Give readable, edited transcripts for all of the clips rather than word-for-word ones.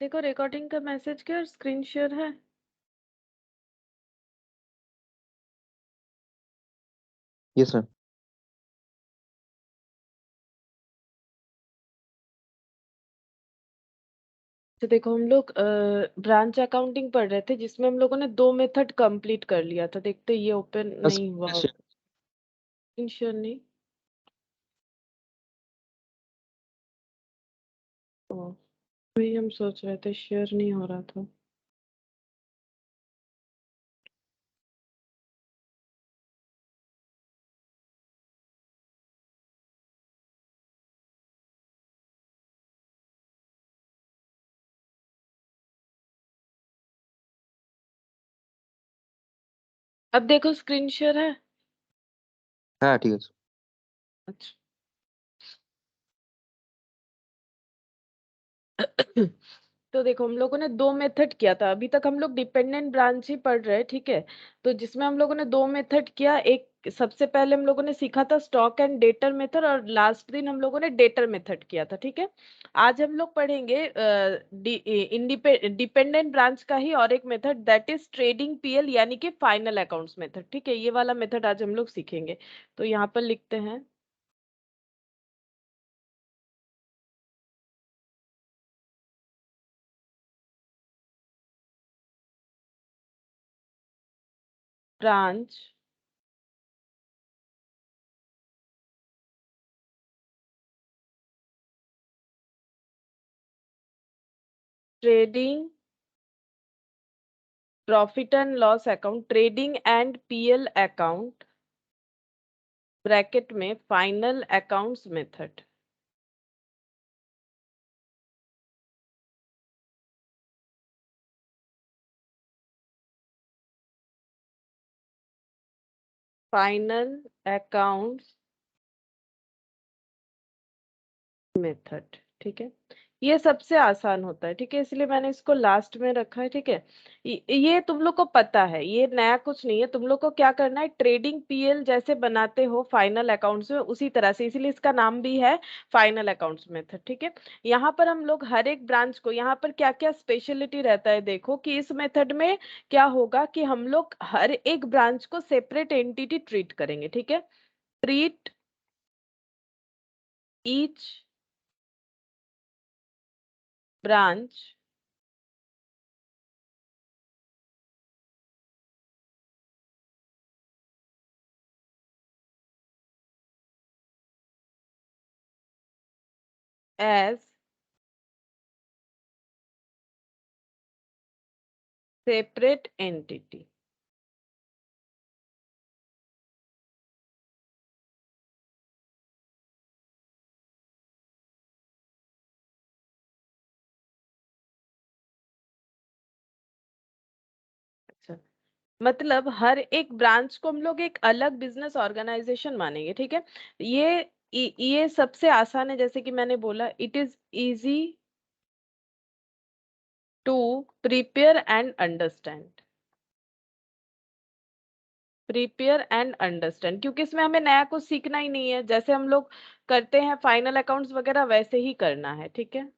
देखो रिकॉर्डिंग का मैसेज क्या स्क्रीन शेयर है। Yes ma'am. तो देखो हम लोग ब्रांच अकाउंटिंग पढ़ रहे थे जिसमें हम लोगों ने 2 मेथड कंप्लीट कर लिया था। देखते ये ओपन नहीं हुआ होगा। स्क्रीन शेयर नहीं। ओ, वही हम सोच रहे थे शेयर नहीं हो रहा था। अब देखो स्क्रीन शेयर है। हाँ ठीक है। अच्छा। तो देखो हम लोगों ने 2 मेथड किया था। अभी तक हम लोग डिपेंडेंट ब्रांच ही पढ़ रहे हैं, ठीक है। तो जिसमें हम लोगों ने 2 मेथड किया। एक सबसे पहले हम लोगों ने सीखा था स्टॉक एंड डेटर मेथड, और लास्ट दिन हम लोगों ने डेटर मेथड किया था, ठीक है। आज हम लोग पढ़ेंगे डिपेंडेंट ब्रांच का ही और एक method, that is trading PL यानी कि फाइनल अकाउंट्स मेथड, ठीक है। ये वाला मेथड आज हम लोग सीखेंगे। तो यहाँ पर लिखते हैं branch trading profit and loss account, trading and PL account bracket में final accounts method. Final accounts method, ठीक है। ये सबसे आसान होता है, ठीक है, इसलिए मैंने इसको लास्ट में रखा है, ठीक है। ये तुम लोग को पता है, ये नया कुछ नहीं है। तुम लोग को क्या करना है, ट्रेडिंग पीएल जैसे बनाते हो फाइनल अकाउंट्स में उसी तरह से, इसीलिए इसका नाम भी है फाइनल अकाउंट्स मेथड, ठीक है। यहाँ पर हम लोग हर एक ब्रांच को, यहाँ पर क्या क्या स्पेशलिटी रहता है देखो, कि इस मेथड में क्या होगा कि हम लोग हर एक ब्रांच को सेपरेट एंटिटी ट्रीट करेंगे, ठीक है। Treat each branch as separate entity। अच्छा, मतलब हर एक ब्रांच को हम लोग एक अलग बिजनेस ऑर्गेनाइजेशन मानेंगे, ठीक है। ये सबसे आसान है, जैसे कि मैंने बोला, it is easy to prepare and understand. Prepare and understand, क्योंकि इसमें हमें नया कुछ सीखना ही नहीं है। जैसे हम लोग करते हैं फाइनल अकाउंट्स वगैरह वैसे ही करना है, ठीक है।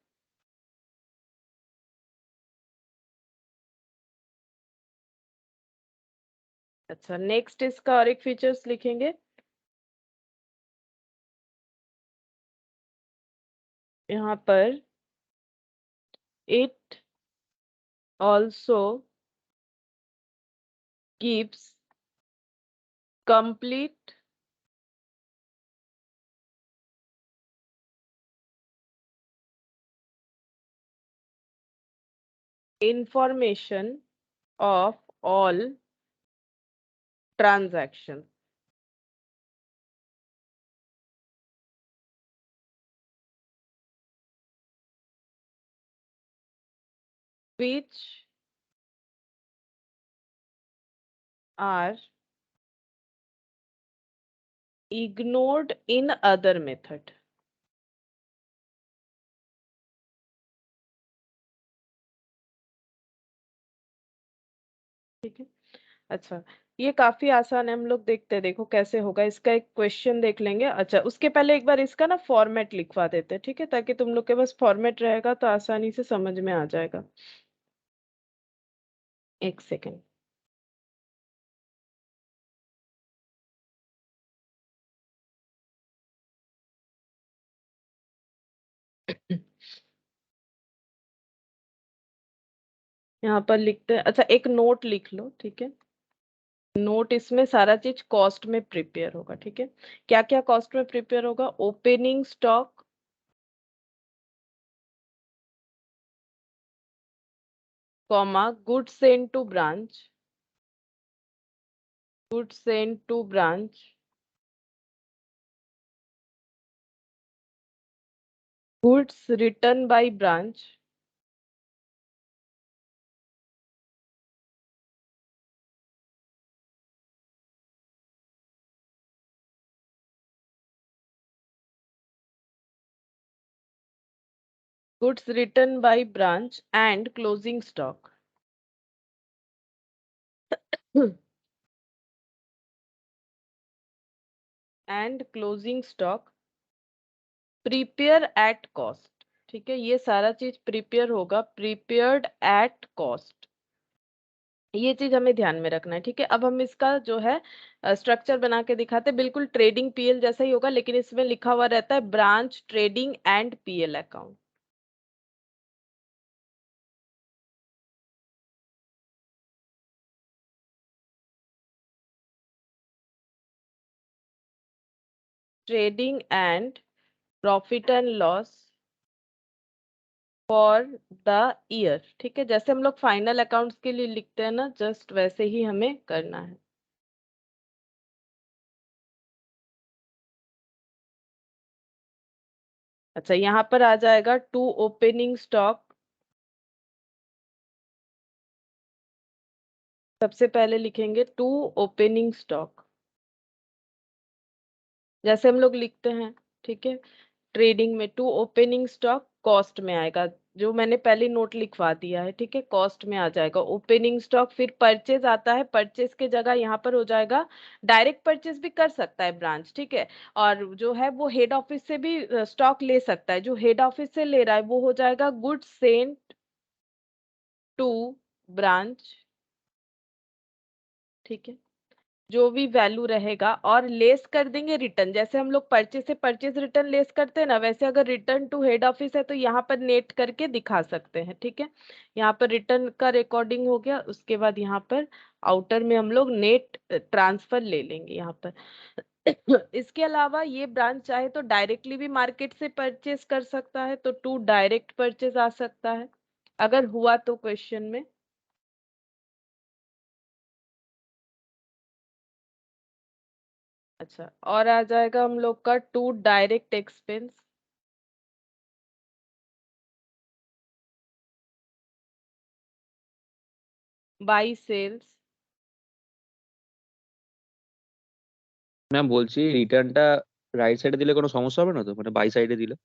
अच्छा, नेक्स्ट इसका और एक फीचर्स लिखेंगे यहाँ पर। It also gives complete information of all transactions which are ignored in other method. ठीक है। अच्छा, ये काफी आसान है, हम लोग देखते हैं, देखो कैसे होगा। इसका एक क्वेश्चन देख लेंगे। अच्छा, उसके पहले एक बार इसका ना फॉर्मेट लिखवा देते हैं, ठीक है, ताकि तुम लोग के पास फॉर्मेट रहेगा तो आसानी से समझ में आ जाएगा। एक सेकेंड। यहाँ पर लिखते हैं। अच्छा, एक नोट लिख लो, ठीक है। नोट इसमें सारा चीज कॉस्ट में प्रिपेयर होगा, ठीक है। क्या क्या कॉस्ट में प्रिपेयर होगा? Opening stock, comma, goods send to branch, goods send to branch, goods return by branch, goods return by branch and closing stock. And closing stock prepare at cost, ठीक है। ये सारा चीज प्रिपेयर होगा prepared at cost. ये चीज हमें ध्यान में रखना है, ठीक है। अब हम इसका जो है स्ट्रक्चर बना के दिखाते हैं। बिल्कुल ट्रेडिंग पीएल जैसा ही होगा, लेकिन इसमें लिखा हुआ रहता है branch trading and PL account. Trading and profit and loss for the year, ठीक है। जैसे हम लोग फाइनल अकाउंट्स के लिए लिखते हैं ना, जस्ट वैसे ही हमें करना है। अच्छा, यहाँ पर आ जाएगा टू ओपनिंग स्टॉक। सबसे पहले लिखेंगे टू ओपनिंग स्टॉक, जैसे हम लोग लिखते हैं, ठीक है। ट्रेडिंग में टू ओपनिंग स्टॉक कॉस्ट में आएगा, जो मैंने पहले नोट लिखवा दिया है, ठीक है। कॉस्ट में आ जाएगा ओपनिंग स्टॉक। फिर परचेज आता है, परचेज के जगह यहाँ पर हो जाएगा, डायरेक्ट परचेज भी कर सकता है ब्रांच, ठीक है। और जो है वो हेड ऑफिस से भी स्टॉक ले सकता है। जो हेड ऑफिस से ले रहा है वो हो जाएगा गुड्स सेंट टू ब्रांच, ठीक है। जो भी वैल्यू रहेगा, और लेस कर देंगे रिटर्न। जैसे हम लोग परचेज से परचेज रिटर्न लेस करते हैं ना, वैसे अगर रिटर्न टू हेड ऑफिस है तो यहाँ पर नेट करके दिखा सकते हैं, ठीक है। यहाँ पर रिटर्न का रिकॉर्डिंग हो गया, उसके बाद यहाँ पर आउटर में हम लोग नेट ट्रांसफर ले लेंगे यहाँ पर। इसके अलावा ये ब्रांच चाहे तो डायरेक्टली भी मार्केट से परचेज कर सकता है, तो टू डायरेक्ट परचेज आ सकता है अगर हुआ तो क्वेश्चन में। अच्छा, और आ जाएगा हम लोग का to direct expense by sales. Ma'am বলছি রিটার্নটা রাইট সাইডে দিলে কোনো সমস্যা হবে না তো, মানে বাই সাইডে দিলে?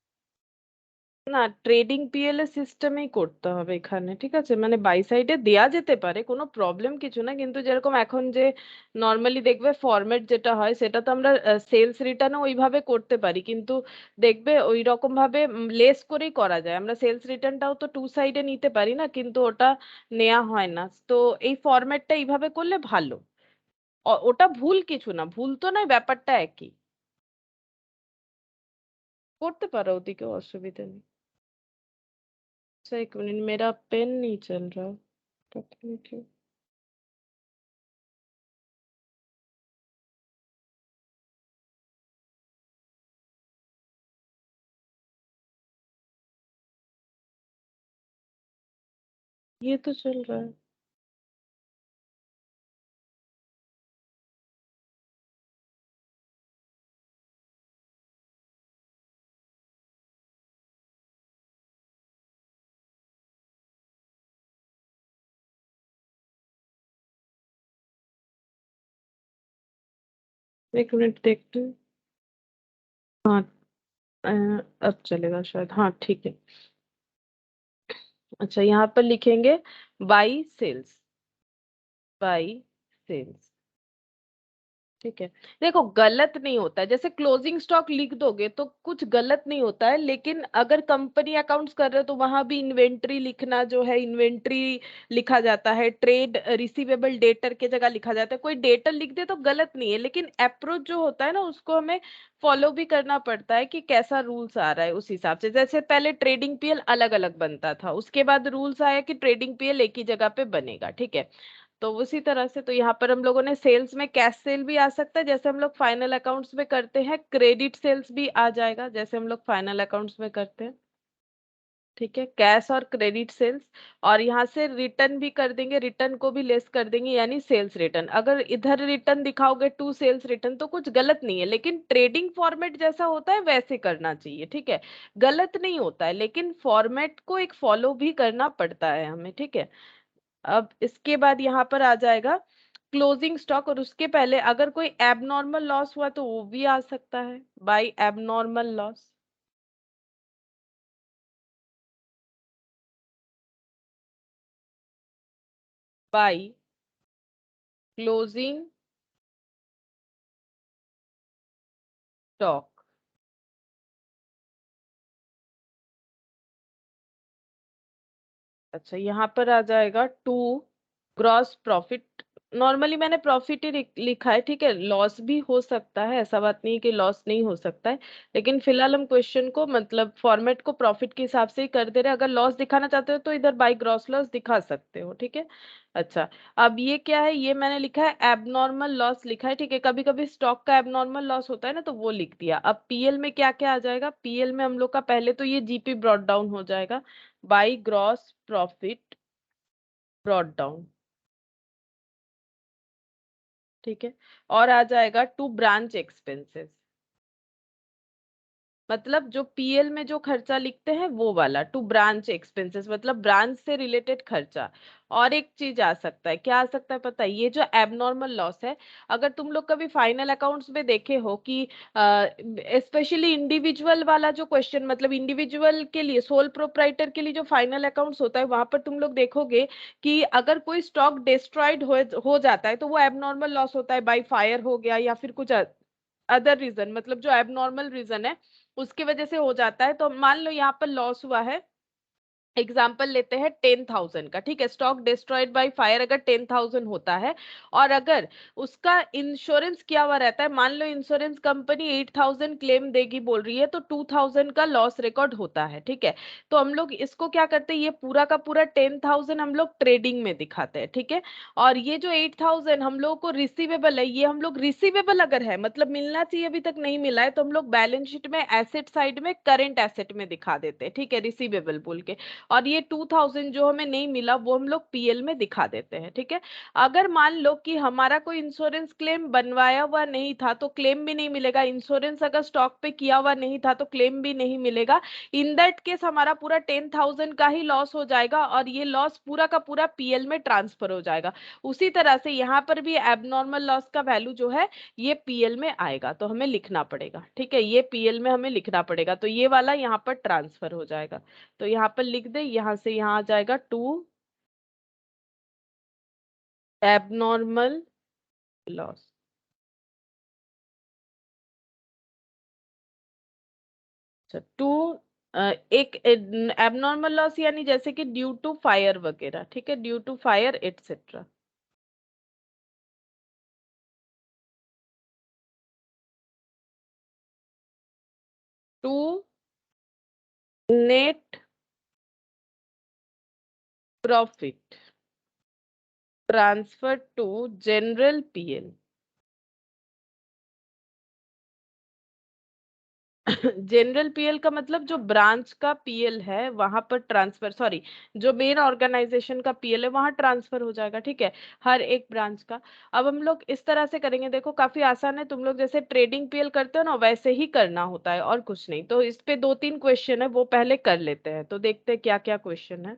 না, ট্রেডিং পিএলএ সিস্টেমেই করতে হবে এখানে, ঠিক আছে। মানে বাই সাইডে দেয়া যেতে পারে, কোনো প্রবলেম কিছু না, কিন্তু যেরকম এখন যে নর্মালি দেখবে ফরম্যাট যেটা হয় সেটা তো আমরা সেলস রিটার্নও ওইভাবে করতে পারি, কিন্তু দেখবে ওই রকম ভাবে লেস করেই করা যায়। আমরা সেলস রিটার্নটাও তো টু সাইডে নিতে পারি না, কিন্তু ওটা নেওয়া হয় না। তো এই ফরম্যাটটা এইভাবে করলে ভালো। ওটা ভুল কিছু না, ভুল তো নয়, ব্যাপারটা একই। করতে পারো, ওদিকে অসুবিধা নেই। अच्छा, एक मिनट, मेरा पेन नहीं चल रहा, पता नहीं क्यों। ये तो चल रहा है। एक मिनट देखते हैं। हाँ, अब चलेगा शायद। हाँ ठीक है। अच्छा, यहाँ पर लिखेंगे बाई सेल्स। बाई सेल्स, ठीक है। देखो, गलत नहीं होता है, जैसे क्लोजिंग स्टॉक लिख दोगे तो कुछ गलत नहीं होता है, लेकिन अगर कंपनी अकाउंट्स कर रहे हो तो वहां भी इन्वेंट्री लिखना जो है, इन्वेंट्री लिखा जाता है, ट्रेड रिसीवेबल डेटर के जगह लिखा जाता है। कोई डेटर लिख दे तो गलत नहीं है, लेकिन अप्रोच जो होता है ना, उसको हमें फॉलो भी करना पड़ता है कि कैसा रूल्स आ रहा है उस हिसाब से। जैसे पहले ट्रेडिंग पीएल अलग अलग बनता था, उसके बाद रूल्स आया कि ट्रेडिंग पीएल एक ही जगह पे बनेगा, ठीक है। तो उसी तरह से तो यहाँ पर हम लोगों ने सेल्स में कैश सेल भी आ सकता है, जैसे हम लोग फाइनल अकाउंट्स में करते हैं। क्रेडिट सेल्स भी आ जाएगा, जैसे हम लोग फाइनल अकाउंट्स में करते हैं, ठीक है। कैश और क्रेडिट सेल्स। और यहाँ से रिटर्न भी कर देंगे, रिटर्न को भी लेस कर देंगे, यानी सेल्स रिटर्न। अगर इधर रिटर्न दिखाओगे टू सेल्स रिटर्न तो कुछ गलत नहीं है, लेकिन ट्रेडिंग फॉर्मेट जैसा होता है वैसे करना चाहिए, ठीक है। गलत नहीं होता है, लेकिन फॉर्मेट को एक फॉलो भी करना पड़ता है हमें, ठीक है। अब इसके बाद यहाँ पर आ जाएगा क्लोजिंग स्टॉक, और उसके पहले अगर कोई एबनॉर्मल लॉस हुआ तो वो भी आ सकता है, by abnormal loss. By closing stock. अच्छा, यहाँ पर आ जाएगा टू ग्रॉस प्रॉफिट। नॉर्मली मैंने प्रॉफिट ही लिखा है, ठीक है। लॉस भी हो सकता है, ऐसा बात नहीं है कि लॉस नहीं हो सकता है, लेकिन फिलहाल हम क्वेश्चन को मतलब फॉर्मेट को प्रॉफिट के हिसाब से ही कर दे रहे हैं। अगर लॉस दिखाना चाहते हो तो इधर बाई ग्रॉस लॉस दिखा सकते हो, ठीक है। अच्छा, अब ये क्या है, ये मैंने लिखा है एबनॉर्मल लॉस लिखा है, ठीक है। कभी कभी स्टॉक का एबनॉर्मल लॉस होता है ना, तो वो लिख दिया। अब पीएल में क्या क्या आ जाएगा, पीएल में हम लोग का पहले तो ये जीपी ब्रॉट डाउन हो जाएगा, by gross profit brought down, ठीक है। और आ जाएगा टू ब्रांच एक्सपेंसेस, मतलब जो पीएल में जो खर्चा लिखते हैं वो वाला, टू ब्रांच एक्सपेंसेस मतलब ब्रांच से रिलेटेड खर्चा। और एक चीज आ सकता है, क्या आ सकता है पता है, ये जो एबनॉर्मल लॉस है, अगर तुम लोग कभी फाइनल अकाउंट्स में देखे हो कि स्पेशली इंडिविजुअल वाला जो क्वेश्चन, मतलब इंडिविजुअल के लिए, सोल प्रोप्राइटर के लिए जो फाइनल अकाउंट्स होता है, वहां पर तुम लोग देखोगे कि अगर कोई स्टॉक डिस्ट्रॉयड हो जाता है तो वो एबनॉर्मल लॉस होता है, बाय फायर हो गया या फिर कुछ अदर रीजन, मतलब जो एबनॉर्मल रीजन है उसकी वजह से हो जाता है। तो मान लो यहाँ पर लॉस हुआ है, एग्जाम्पल लेते हैं 10,000 का, ठीक है। स्टॉक डिस्ट्रॉयड बाय फायर अगर 10,000 होता है, और अगर उसका इंश्योरेंस किया हुआ रहता है, मान लो इंश्योरेंस कंपनी 8,000 क्लेम देगी बोल रही है, तो 2,000 का लॉस रिकॉर्ड होता है, ठीक है। तो हम लोग इसको क्या करते हैं, ये पूरा का पूरा 10,000 हम लोग ट्रेडिंग में दिखाते हैं, ठीक है। और ये जो 8,000 हम लोगों को रिसीवेबल है, ये हम लोग रिसीवेबल अगर है, मतलब मिलना चाहिए अभी तक नहीं मिला है, तो हम लोग बैलेंस शीट में एसेट साइड में करेंट एसेट में दिखा देते हैं, ठीक है, रिसीवेबल बोल के। और ये 2,000 जो हमें नहीं मिला वो हम लोग पीएल में दिखा देते हैं, ठीक है। अगर मान लो कि हमारा कोई इंश्योरेंस क्लेम बनवाया हुआ नहीं था तो क्लेम भी नहीं मिलेगा, इंश्योरेंस अगर स्टॉक पे किया हुआ नहीं था तो क्लेम भी नहीं मिलेगा। इन दैट केस हमारा पूरा 10,000 का ही लॉस हो जाएगा, और ये लॉस पूरा का पूरा पीएल में ट्रांसफर हो जाएगा। उसी तरह से यहाँ पर भी एबनॉर्मल लॉस का वैल्यू जो है ये पीएल में आएगा, तो हमें लिखना पड़ेगा, ठीक है। ये पीएल में हमें लिखना पड़ेगा, तो ये वाला यहाँ पर ट्रांसफर हो जाएगा। तो यहाँ पर लिख दे, यहाँ से यहाँ आ जाएगा टू एबनॉर्मल लॉस। अच्छा, टू एक एबनॉर्मल लॉस यानी जैसे कि ड्यू टू फायर वगैरह, ठीक है, due to fire etcetera. To net profit transfer to general PL. General PL का मतलब जो ब्रांच का पीएल है वहां पर ट्रांसफर, सॉरी, जो मेन ऑर्गेनाइजेशन का पीएल है वहां ट्रांसफर हो जाएगा, ठीक है, हर एक ब्रांच का। अब हम लोग इस तरह से करेंगे, देखो काफी आसान है, तुम लोग जैसे ट्रेडिंग पीएल करते हो ना वैसे ही करना होता है और कुछ नहीं। तो इस पे दो तीन क्वेश्चन है, वो पहले कर लेते हैं, तो देखते हैं क्या क्या क्वेश्चन है।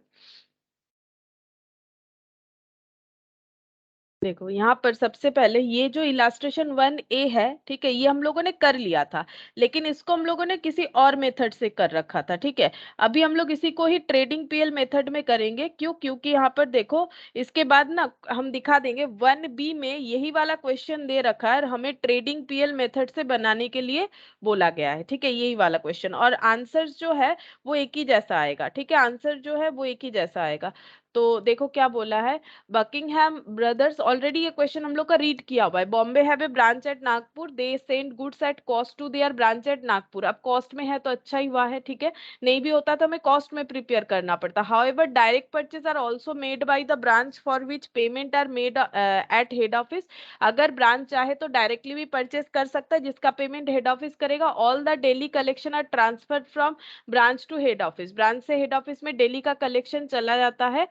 देखो यहाँ पर सबसे पहले ये जो इलास्ट्रेशन 1A है, ठीक है, ये हम लोगों ने कर लिया था, लेकिन इसको हम लोगों ने किसी और मेथड से कर रखा था, ठीक है। अभी हम लोग इसी को ही ट्रेडिंग पीएल मेथड में करेंगे। क्यों? क्योंकि यहाँ पर देखो, इसके बाद ना हम दिखा देंगे 1B में यही वाला क्वेश्चन दे रखा है और हमें ट्रेडिंग पीएल मेथड से बनाने के लिए बोला गया है, ठीक है, यही वाला क्वेश्चन। और आंसर जो है वो एक ही जैसा आएगा, ठीक है, आंसर जो है वो एक ही जैसा आएगा। तो देखो क्या बोला है, बकिंगहैम ब्रदर्स, ऑलरेडी ये क्वेश्चन हम लोग का रीड किया हुआ है। Bombay have a branch at Nagpur, they send goods at cost to their branch at Nagpur. अब कॉस्ट में है तो अच्छा ही हुआ है, ठीक है, नहीं भी होता तो हमें कॉस्ट में प्रिपेयर करना पड़ता। However direct purchase are also made by the branch for which payment are made at head office. अगर ब्रांच चाहे तो डायरेक्टली भी परचेज कर सकता है, जिसका पेमेंट हेड ऑफिस करेगा। All the daily collection are transferred from branch to head office, branch से हेड ऑफिस में डेली का कलेक्शन चला जाता है।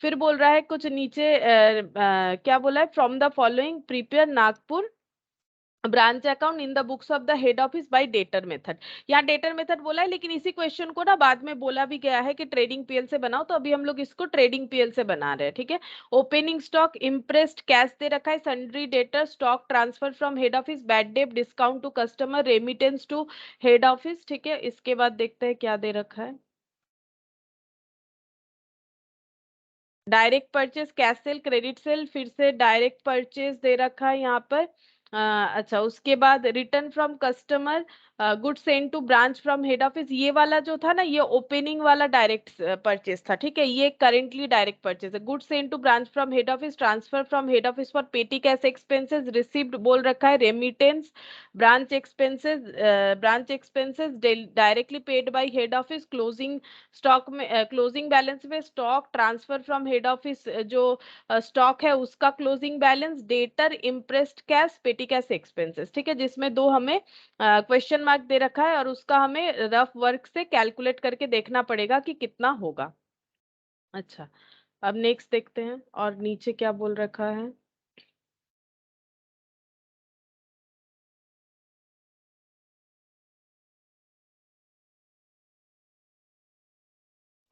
फिर बोल रहा है कुछ नीचे, क्या बोला है, from the following prepare Nagpur branch account in the books of the head office by debtor method. यहाँ डेटर मेथड बोला है, लेकिन इसी क्वेश्चन को ना बाद में बोला भी गया है कि ट्रेडिंग पीएल से बनाओ, तो अभी हम लोग इसको ट्रेडिंग पीएल से बना रहे हैं, ठीक है। ओपनिंग स्टॉक इम्प्रेस्ड कैश दे रखा है, sundry debtor, stock transfer from head office, bad debt, discount to customer, remittance to head office, ठीक है। इसके बाद देखते हैं क्या दे रखा है। Direct purchase, cash cell, credit sale, फिर से डायरेक्ट परचेज दे रखा है यहाँ पर। अच्छा, उसके बाद return from customer, good send to branch from head office. ये वाला जो था ना, ये ओपनिंग वाला डायरेक्ट परचेज था, ठीक है, ये करेंटली डायरेक्ट परचेज है। Good send to branch from head office, transfer from head office for petty cash expenses, received बोल रखा है, remittance, branch expenses directly paid by head office, closing stock में, closing balance में stock transfer from head office, जो stock है उसका closing balance, debtor, imprest cash, petty cash expenses, ठीक है, जिसमें दो हमें क्वेश्चन मार्क दे रखा है और उसका हमें रफ वर्क से कैलकुलेट करके देखना पड़ेगा कि कितना होगा। अच्छा, अब नेक्स्ट देखते हैं और नीचे क्या बोल रखा है।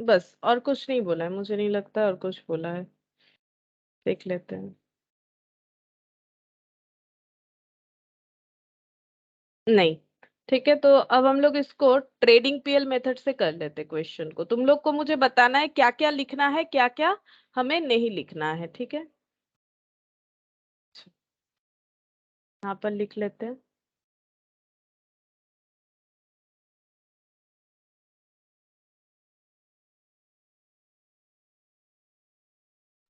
बस और कुछ नहीं बोला है, मुझे नहीं लगता और कुछ बोला है, देख लेते हैं। नहीं, ठीक है, तो अब हम लोग इसको ट्रेडिंग पीएल मेथड से कर लेते क्वेश्चन को। तुम लोग को मुझे बताना है क्या क्या लिखना है, क्या क्या हमें नहीं लिखना है, ठीक है। यहाँ पर लिख लेते हैं।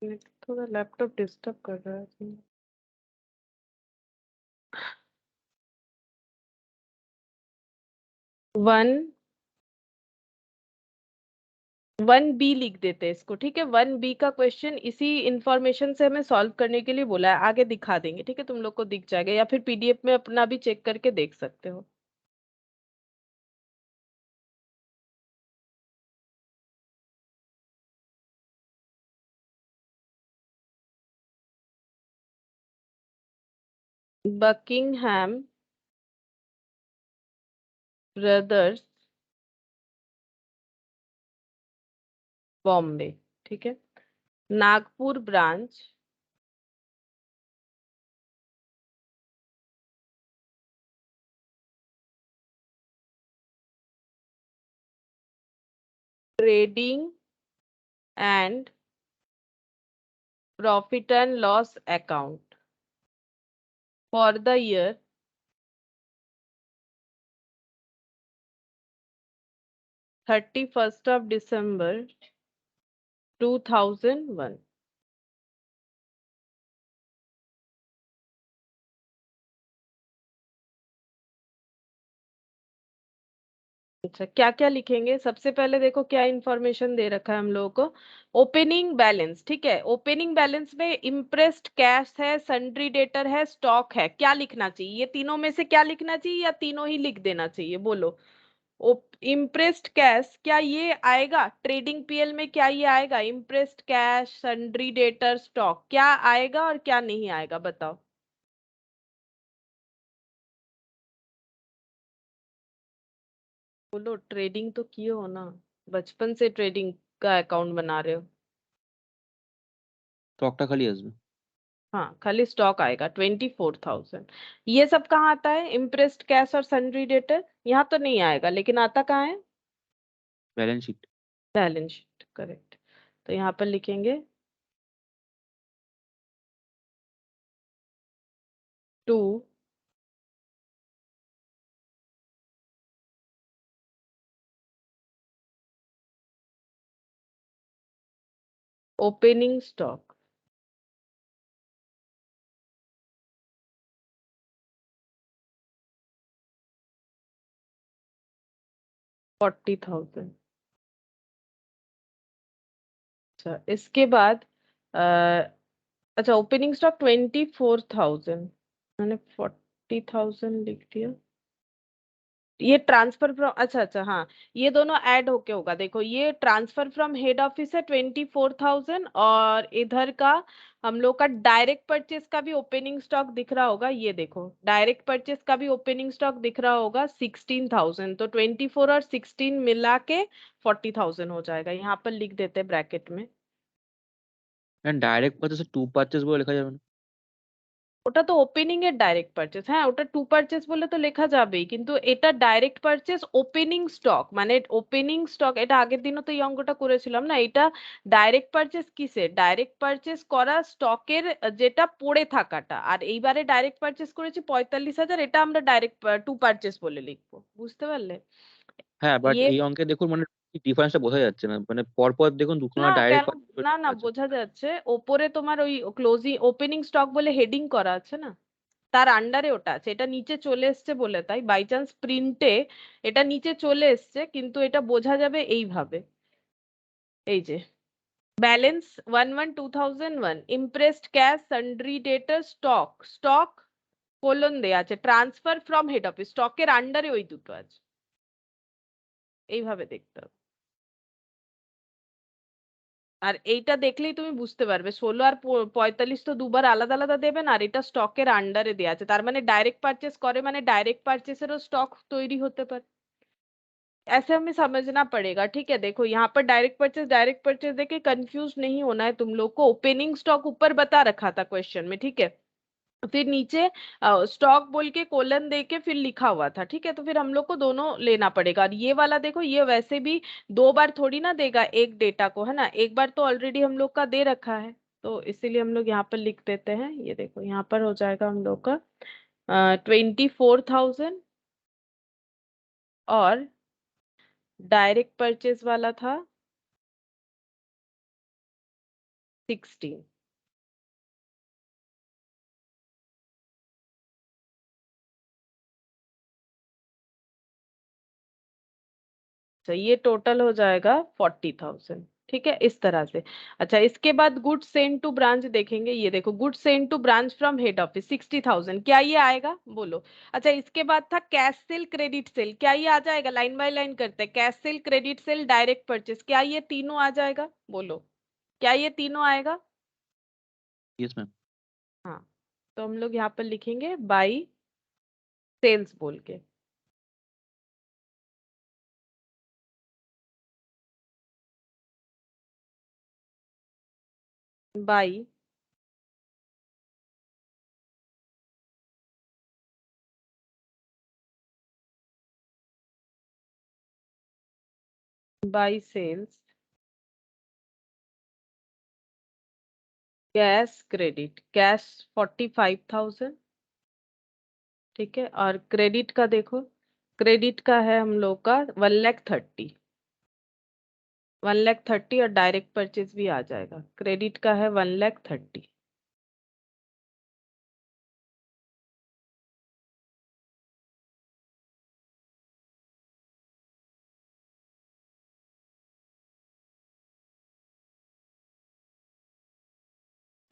मेरे को थोड़ा लैपटॉप डिस्टर्ब कर रहा है। 1B लिख देते हैं इसको, ठीक है। 1B का क्वेश्चन इसी इंफॉर्मेशन से हमें सॉल्व करने के लिए बोला है, आगे दिखा देंगे, ठीक है, तुम लोग को दिख जाएगा या फिर पीडीएफ में अपना भी चेक करके देख सकते हो। बकिंगहैम ब्रदर्स बॉम्बे, ठीक है, Nagpur branch trading and profit and loss account for the year 31st of December 2001। अच्छा, क्या क्या लिखेंगे? सबसे पहले देखो क्या इंफॉर्मेशन दे रखा है हम लोगों को। ओपनिंग बैलेंस, ठीक है, ओपनिंग बैलेंस में इम्प्रेस्ड कैश है, सन्ड्री डेटर है, स्टॉक है, क्या लिखना चाहिए? ये तीनों में से क्या लिखना चाहिए या तीनों ही लिख देना चाहिए, बोलो। इम्प्रेस्ड कैश, क्या ये आएगा ट्रेडिंग पीएल में? क्या ये आएगा impressed cash, sundry debtor, stock? क्या आएगा और क्या नहीं आएगा, बताओ। बोलो, ट्रेडिंग तो किए हो ना, बचपन से ट्रेडिंग का अकाउंट बना रहे हो। স্টকটা খালি আসবে। हाँ, खाली स्टॉक आएगा 24,000। ये सब कहाँ आता है? इम्प्रेस्ड कैश और सन्ड्री डेटर, यहाँ तो नहीं आएगा, लेकिन आता कहाँ है? Balance sheet. Balance sheet, correct. तो यहाँ पर लिखेंगे 2 ओपनिंग स्टॉक। $40,000। अच्छा, इसके बाद अच्छा, ओपनिंग स्टॉक 24,000, मैंने 40,000 लिख दिया। ये ट्रांसफर फ्रॉम, अच्छा अच्छा, हाँ, ये दोनों ऐड होके होगा। देखो, ये ट्रांसफर फ्रॉम हेड ऑफिस है 24,000, और इधर का हम लोग का डायरेक्ट परचेज का भी ओपनिंग स्टॉक दिख रहा होगा। ये देखो, डायरेक्ट परचेज का भी ओपनिंग स्टॉक दिख रहा होगा 16,000। तो 24 और 16 मिला के 40,000 हो जाएगा। यहाँ पर लिख देते हैं ब्रैकेट में। And direct purchase to purchase বলে লেখা যাবে না? ওটা তো ওপেনিং এর ডাইরেক্ট পারচেজ। হ্যাঁ, ওটা টু পারচেজ বলে তো লেখা যাবেই, কিন্তু এটা ডাইরেক্ট পারচেজ ওপেনিং স্টক, মানে ওপেনিং স্টক। এটা আগের দিনও তো এই অঙ্কটা করেছিলাম না। এটা ডাইরেক্ট পারচেজ কিসের? ডাইরেক্ট পারচেজ করা স্টকের যেটা পড়ে থাকাটা। আর এইবারে ডাইরেক্ট পারচেজ করেছি 45,000, এটা আমরা ডাইরেক্ট টু পারচেজ বলে লিখবো। বুঝতে পারলে? হ্যাঁ, বাট ইয়ে এই অঙ্কে দেখুন মানে ডিফারেন্সটা বোঝা যাচ্ছে না। মানে পরপর দেখুন দুখানা না, ডাইরেক্ট কেন? পারচেজ না না, আছে। বোঝা যাচ্ছে। ওপরে তোমার ওই ক্লোজিং ওপেনিং স্টক বলে হেডিং করা আছে না, তার আন্ডারে ওটা আছে। এটা নিচে চলে এসছে বলে, তাই বাই চান্স প্রিন্টে এটা নিচে চলে এসছে, কিন্তু এটা বোঝা যাবে এইভাবে। এই যে ব্যালেন্স 11/2001, ইমপ্রেসড ক্যাশ, সান্ড্রি ডেটার, স্টক, স্টক কোলন দেয়া আছে, ট্রান্সফার ফ্রম হেড অফিস, স্টকের আন্ডারে ওই দুটো আছে। এইভাবে দেখতে হবে। আর এইটা দেখলেই তুমি বুঝতে পারবে 16 আর 45 তো দুবার আলাদা আলাদা দেবেন, আর এটা স্টকের আন্ডারে দেওয়া আছে। তার মানে ডাইরেক্ট পারচেস করে, মানে डायरेक्ट পারচেসেরও স্টক তৈরি হতে পারে। ऐसे हमें समझना पड़ेगा, ठीक है। देखो, यहाँ पर डायरेक्ट परचेज देके कंफ्यूज नहीं होना है तुम लोग को। ओपनिंग स्टॉक ऊपर बता रखा था क्वेश्चन में, ठीक है। फिर नीचे स्टॉक बोल के कोलन दे के फिर लिखा हुआ था, ठीक है। तो फिर हम लोग को दोनों लेना पड़ेगा। और ये वाला देखो, ये वैसे भी दो बार थोड़ी ना देगा एक डेटा को, है ना। एक बार तो ऑलरेडी हम लोग का दे रखा है, तो इसीलिए हम लोग यहाँ पर लिख देते हैं। ये देखो, यहाँ पर हो जाएगा हम लोग का 24,000, और डायरेक्ट परचेज वाला था 16। तो ये टोटल हो जाएगा 40,000, ठीक है, इस तरह से। अच्छा, इसके बाद गुड सेंड टू ब्रांच देखेंगे। ये देखो, good send to branch from head office 60,000, क्या ये आएगा? बोलो। अच्छा, इसके बाद था कैश सेल, क्रेडिट सेल, क्या ये आ जाएगा? लाइन बाय लाइन करते हैं। Cash cell, credit sale, direct purchase, क्या ये तीनों आ जाएगा? बोलो, क्या ये तीनों आएगा? Yes ma'am. हाँ, तो हम लोग यहाँ पर लिखेंगे बाई सेल्स बोल के। By by sales cash credit. Cash 45,000, ठीक है। और क्रेडिट का देखो, क्रेडिट का है हम लोग का 1,30,000, 1,30,000, और डायरेक्ट परचेज भी आ जाएगा। क्रेडिट का है 1,30,000।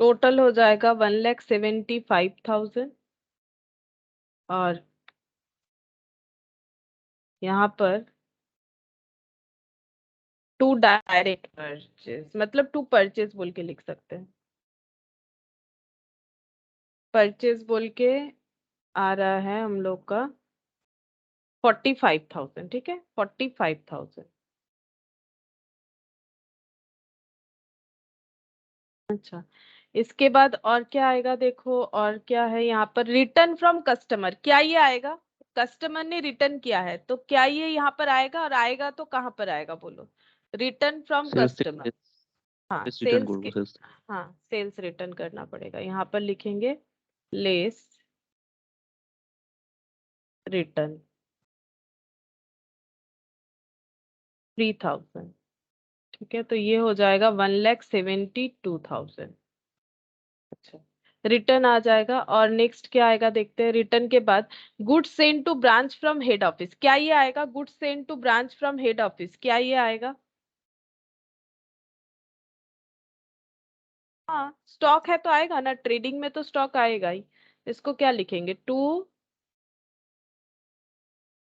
टोटल हो जाएगा 1,75,000, और यहाँ पर टू डायरेक्ट परचेज, मतलब टू परचेज बोल के लिख सकते हैं। परचेज बोल के आ रहा है हम लोग का 45,000, ठीक है, 45,000। अच्छा, इसके बाद और क्या आएगा देखो, और क्या है यहाँ पर, रिटर्न फ्रॉम कस्टमर, क्या ये आएगा? कस्टमर ने रिटर्न किया है तो क्या ये यहाँ पर आएगा, और आएगा तो कहाँ पर आएगा बोलो? Return from sales customer. हाँ रिटर्न सेल्स করবো के, सेल्स। हाँ सेल्स रिटर्न करना पड़ेगा, यहाँ पर लिखेंगे लेस रिटर्न 3000। ठीक है, तो ये हो जाएगा 1,72,000। अच्छा, रिटर्न आ जाएगा। और नेक्स्ट क्या आएगा देखते हैं, रिटर्न के बाद goods send to branch from head office, क्या ये आएगा? Goods send to branch from head office, क्या ये आएगा? हाँ स्टॉक है तो आएगा ना, ट्रेडिंग में तो स्टॉक आएगा ही। इसको क्या लिखेंगे, to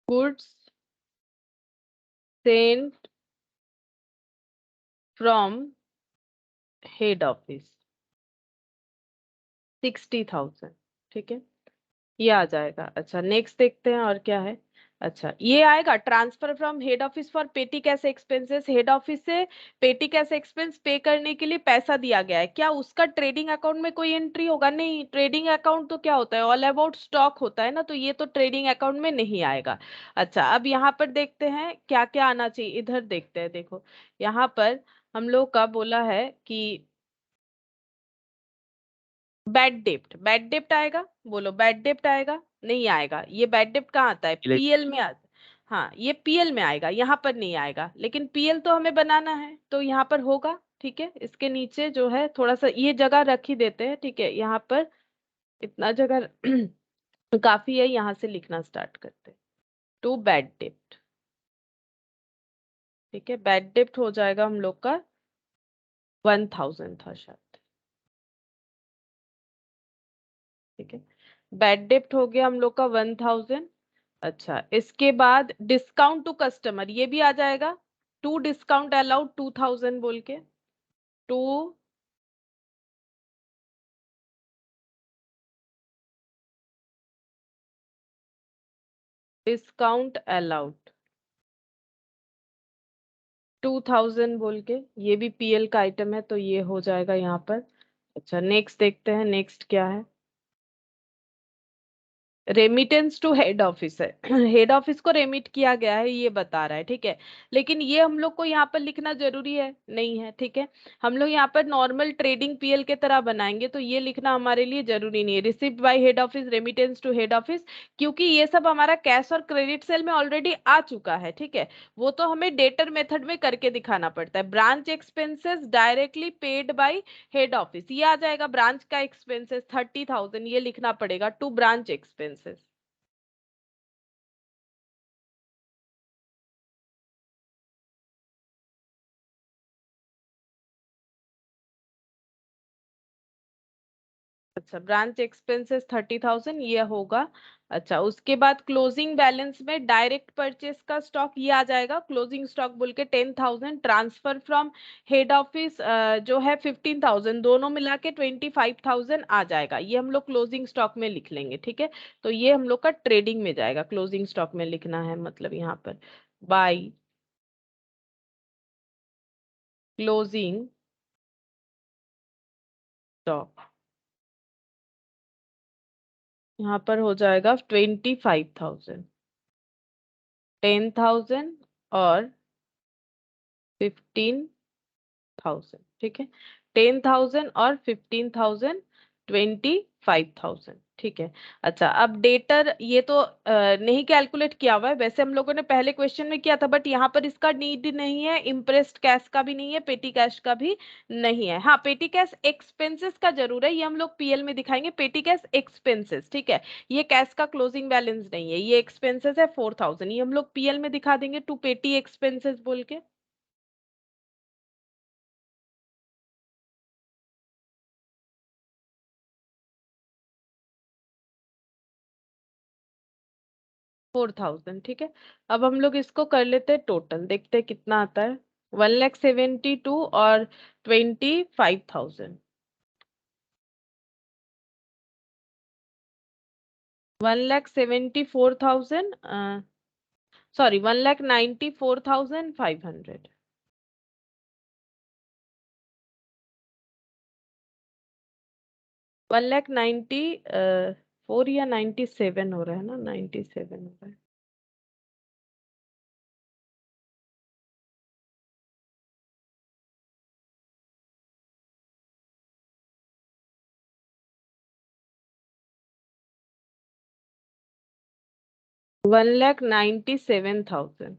goods send from head office 60,000। ठीक है, ये आ जाएगा। अच्छा नेक्स्ट देखते हैं और क्या है। अच्छा ये आएगा transfer from head office for petty cash expenses, head office से पेटी कैश एक्सपेंस पे करने के लिए पैसा दिया गया है, क्या उसका ट्रेडिंग अकाउंट में कोई एंट्री होगा? नहीं, ट्रेडिंग अकाउंट तो क्या होता है, ऑल अबाउट स्टॉक होता है ना, तो ये तो ट्रेडिंग अकाउंट में नहीं आएगा। अच्छा अब यहाँ पर देखते हैं क्या क्या आना चाहिए, इधर देखते हैं। देखो यहाँ पर हम लोग का बोला है कि बैड डेप्ट, बैड डेप्ट आएगा? बोलो बैड डेप्ट आएगा? नहीं आएगा, ये बैड डेप्ट कहाँ आता है, पीएल में आता। हाँ ये पीएल में आएगा, यहाँ पर नहीं आएगा, लेकिन पीएल तो हमें बनाना है तो यहाँ पर होगा। ठीक है, इसके नीचे जो है थोड़ा सा ये जगह रख ही देते हैं। ठीक है, यहाँ पर इतना जगह काफी है, यहाँ से लिखना स्टार्ट करते हैं। टू बैड डेप्ट। ठीक है, बैड डेप्ट हो जाएगा हम लोग का 1,000 था शायद। ठीक है, बैड डेप्ट हो गया हम लोग का 1,000। अच्छा इसके बाद डिस्काउंट टू कस्टमर, ये भी आ जाएगा, टू डिस्काउंट अलाउड 2,000 बोल के, टू डिस्काउंट अलाउड 2,000 बोल के, ये भी पीएल का आइटम है तो ये हो जाएगा यहाँ पर। अच्छा नेक्स्ट देखते हैं, नेक्स्ट क्या है, रेमिटेंस टू हेड ऑफिस है हेड ऑफिस को रेमिट किया गया है ये बता रहा है। ठीक है, लेकिन ये हम लोग को यहाँ पर लिखना जरूरी है नहीं है? ठीक है, हम लोग यहाँ पर नॉर्मल ट्रेडिंग पीएल के तरह बनाएंगे तो ये लिखना हमारे लिए जरूरी नहीं है, receipt by head office, remittance to head office, क्योंकि ये सब हमारा कैश और क्रेडिट सेल में ऑलरेडी आ चुका है। ठीक है, वो तो हमें डेटर मेथड में करके दिखाना पड़ता है। Branch expenses directly paid by head office, ये आ जाएगा ब्रांच का एक्सपेंसेस 30,000, ये लिखना पड़ेगा टू ब्रांच एक्सपेंसेस। अच्छा ब्रांच एक्सपेंसेस 30,000 ये होगा। अच्छा उसके बाद क्लोजिंग बैलेंस में डायरेक्ट परचेस का स्टॉक ये आ जाएगा, क्लोजिंग स्टॉक बोल के 10,000, ट्रांसफर फ्रॉम हेड ऑफिस जो है 15,000, दोनों मिला के 25,000 आ जाएगा, ये हम लोग क्लोजिंग स्टॉक में लिख लेंगे। ठीक है, तो ये हम लोग का ट्रेडिंग में जाएगा, क्लोजिंग स्टॉक में लिखना है, मतलब यहाँ पर बाय क्लोजिंग स्टॉक यहाँ पर हो जाएगा 25,000, 10,000 और 15,000। ठीक है, 10,000 और 15,000, 25,000। ठीक है, अच्छा अब डेटर ये तो नहीं कैलकुलेट किया हुआ है, वैसे हम लोगों ने पहले क्वेश्चन में किया था, बट यहाँ पर इसका नीड नहीं है, इम्प्रेस्ड कैश का भी नहीं है, पेटी कैश का भी नहीं है। हाँ पेटी कैश एक्सपेंसेस का जरूर है, ये हम लोग पीएल में दिखाएंगे, पेटी कैश एक्सपेंसेस। ठीक है, ये कैश का क्लोजिंग बैलेंस नहीं है, ये एक्सपेंसेस है 4,000, ये हम लोग पीएल में दिखा देंगे टू पेटी एक्सपेंसेस बोल के। 4,000। ठीक है, अब हम लोग इसको कर लेते हैं टोटल, देखते हैं कितना आता है, 1,72,000 और 25,000, 1,74,000, सॉरी 1,94,500। 1,90,4 या 97 हो रहा है ना, 97 हो रहा है। $1,97,000।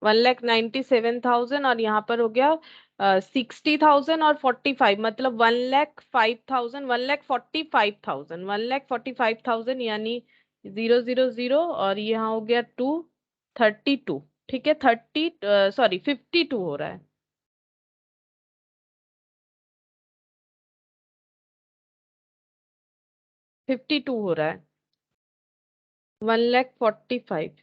1,97,000 और यहाँ पर हो गया 60,000 और 45, मतलब 1,05,000, 1,45,000, 1,45,000 यानी 000 और यहाँ हो गया 232। ठीक है, 52 हो रहा है। 52 हो रहा है। 1,45,000।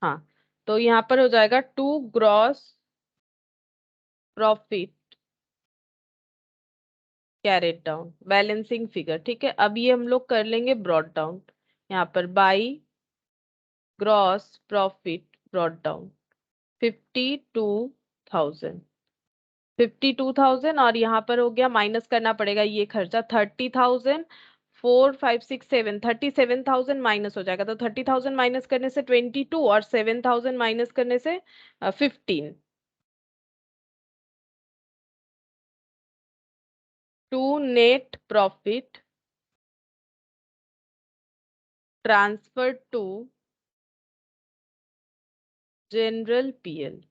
हाँ, तो यहाँ पर हो जाएगा 2 gross profit carried down, balancing figure. ठीक है, अब ये हम लोग कर लेंगे ब्रॉड डाउन। यहाँ पर by gross profit brought down 52,000। 52,000 और यहाँ पर हो गया, माइनस करना पड़ेगा ये खर्चा 30,000। 4 5 6 7 37,000 माइनस हो जाएगा, तो 30,000 माइनस करने से 22 और 7,000 माइनस करने से 15। To net profit transfer to general PL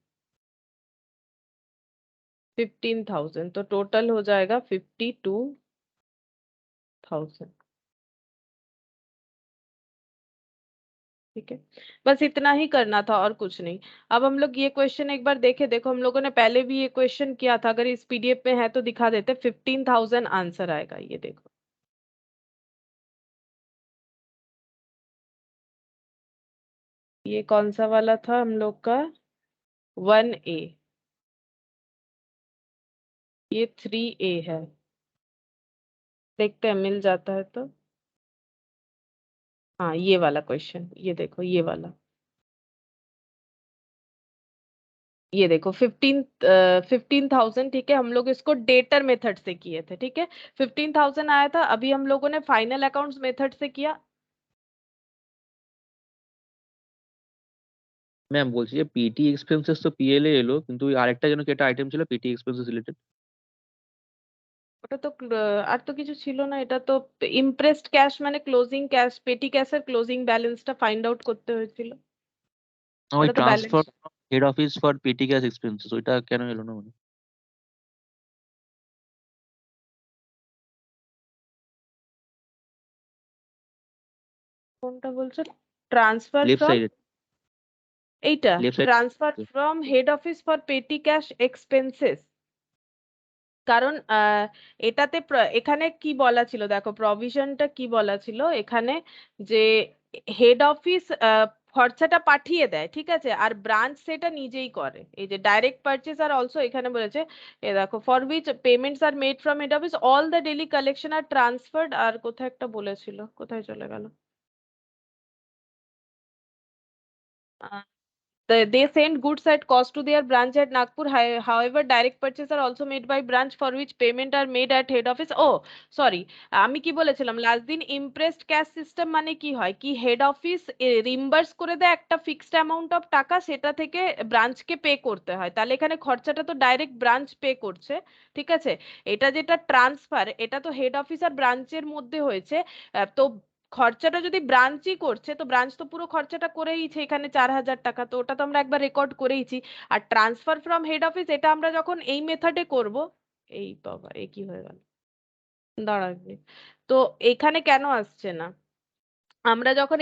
15,000, तो टोटल हो जाएगा 52,000। ठीक है, बस इतना ही करना था और कुछ नहीं। अब हम लोग ये क्वेश्चन एक बार देखे, देखो हम लोगों ने पहले भी ये क्वेश्चन किया था, अगर इस पीडीएफ में है तो दिखा देते। 15,000 आंसर आएगा, ये देखो। ये कौन सा वाला था हम लोग का? 1A। ये 3A है, देखते हैं मिल जाता है तो। हाँ, ये वाला क्वेश्चन, ये देखो ये वाला, ये देखो 15,000। ठीक है, हम लोग इसको डेटर मेथड से किए थे। ठीक है, 15,000 आया था, अभी हम लोगों ने फाइनल अकाउंट्स मेथड से किया। ম্যাম বলছি যে পিটি এক্সপেন্সেস তো পিএল এ এলো, কিন্তু ওই আরেকটা যেন কি একটা আইটেম ছিল পিটি এক্সপেন্সেস রিলেটেড। ওটা তো আর তো কিছু ছিল না, এটা তো ইমপ্রেসড ক্যাশ মানে ক্লোজিং ক্যাশ, পেটি ক্যাশের ক্লোজিং ব্যালেন্সটা ফাইন্ড আউট করতে হয়েছিল। ওই ওটা তো balance. Transfer head office for petty cash expenses ওইটা কেন এলো না মানে? কোনটা বলছো? ট্রান্সফার লেফট ফ্রম, সাইডে, এইটা left side. Transfer from head office for পেটি ক্যাশ এক্সপেন্সেস। কারণ এটাতে এখানে কি বলা ছিল দেখো, প্রভিশনটা কি বলা ছিল এখানে, যে হেড অফিস খরচাটা পাঠিয়ে দেয়, ঠিক আছে, আর ব্রাঞ্চ সেটা নিজেই করে। এই যে ডাইরেক্ট পারচেজ আর অলসো এখানে বলেছে, এ দেখো, for which payments are made from head office, all the daily collection are transferred, আর কোথায় একটা বলেছিল, কোথায় চলে গেল? They send goods at cost to their branch at Nagpur. However, direct purchases are also made by branch for which payment are made at head office. Oh, sorry, আমি কি বলেছিলাম লাস্ট দিন? ইমপ্রেসড ক্যাশ সিস্টেম মানে কি হয়, কি head office রিম্বার্স করে দেয় একটা ফিক্সড অ্যামাউন্ট অফ টাকা, সেটা থেকে ব্রাঞ্চকে পে করতে হয়, তাহলে এখানে খরচাটা তো ডাইরেক্ট ব্রাঞ্চ পে করছে। ঠিক আছে, এটা যেটা ট্রান্সফার, এটা তো হেড অফিস আর ব্রাঞ্চের মধ্যে হয়েছে। তো খরচাটা যদি ব্রাঞ্চই করছে, তো ব্রাঞ্চ তো পুরো খরচাটা করেইছে এখানে 4,000 টাকা, তো ওটা তো আমরা একবার রেকর্ড করেইছি। আর ট্রান্সফার ফ্রম হেড অফিস এটা আমরা যখন এই মেথডে করব, এই বাবা এ কি হয়ে গেল, দাঁড়াবে, তো এখানে কেন আসছে না? আমরা যখন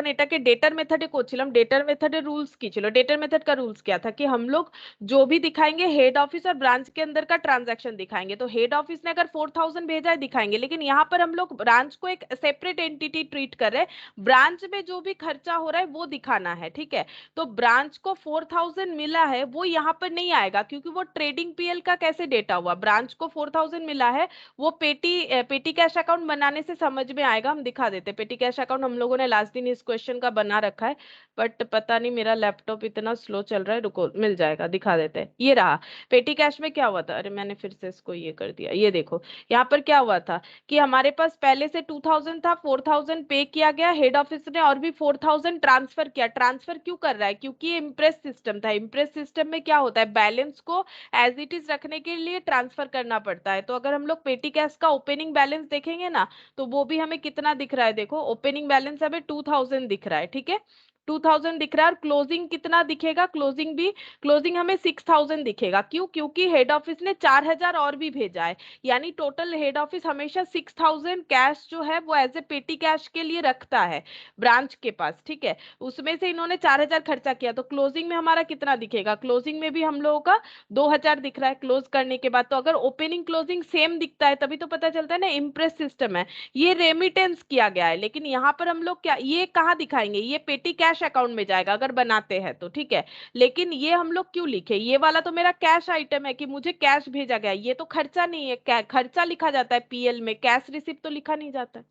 एटाके डेटर मेथड করছিলাম, डेटर मेथड रूल्स की चलो, डेटर मेथड का रूल्स क्या था कि हम लोग जो भी दिखाएंगे हेड ऑफिस और ब्रांच के अंदर का ट्रांजैक्शन दिखाएंगे। तो हेड ऑफिस ने अगर 4,000 भेजा है दिखाएंगे, लेकिन यहाँ पर हम लोग ब्रांच को एक सेपरेट एंटिटी ट्रीट कर रहे हैं, ब्रांच में जो भी खर्चा हो रहा है वो दिखाना है। ठीक है, तो ब्रांच को 4,000 मिला है वो यहाँ पर नहीं आएगा, क्योंकि वो ट्रेडिंग पीएल का कैसे डेटा हुआ, ब्रांच को 4,000 मिला है, वो पेटी पेटी कैश अकाउंट बनाने से समझ में आएगा, हम दिखा दिखा देते। पेटी कैश अकाउंट हम लोगों ने लास्ट दिन इस क्वेश्चन का बना रखा है, बट पता नहीं मेरा लैपटॉप इतना स्लो चल रहा है, रुको मिल जाएगा, दिखा देते हैं। ये रहा पेटी कैश में क्या हुआ था, अरे मैंने फिर से इसको ये कर दिया, ये देखो यहाँ पर क्या हुआ था कि हमारे पास पहले से 2000 था, 4000 पे किया गया, हेड ऑफिस ने और भी 4000 ट्रांसफर किया। ट्रांसफर क्यों कर रहा है, क्योंकि ये इम्प्रेस सिस्टम था। इम्प्रेस सिस्टम में क्या होता है, बैलेंस को एज इट इज रखने के लिए ट्रांसफर करना पड़ता है। तो अगर हम लोग पेटी कैश का ओपनिंग बैलेंस देखेंगे ना, तो वो भी हमें कितना दिख रहा है, देखो ओपनिंग बैलेंस हमें 2000 दिख रहा है, ठीक है 2000 दिख रहा है, और क्लोजिंग कितना दिखेगा, क्लोजिंग भी, क्लोजिंग हमें 6000 दिखेगा। क्यों, क्योंकि हेड ऑफिस ने 4000 और भी भेजा है, यानी टोटल हेड ऑफिस हमेशा 6000 कैश जो है वो एज ए पेटी कैश के लिए रखता है ब्रांच के पास, ठीक है। उसमें से इन्होंने 4000 खर्चा किया, तो क्लोजिंग में हमारा कितना दिखेगा, क्लोजिंग में भी हम लोगों का 2000 दिख रहा है क्लोज करने के बाद। तो अगर ओपनिंग क्लोजिंग सेम दिखता है तभी तो पता चलता है ना इम्प्रेस सिस्टम है। ये रेमिटेंस किया गया है, लेकिन यहाँ पर हम लोग क्या ये कहाँ दिखाएंगे, ये पेटी कैश अकाउंट में जाएगा अगर बनाते हैं तो, ठीक है। लेकिन ये हम लोग क्यों लिखे, ये वाला तो मेरा कैश आइटम है कि मुझे कैश भेजा गया, ये तो खर्चा नहीं है, खर्चा लिखा जाता है पीएल में, कैश रिसिप्ट तो लिखा नहीं जाता है।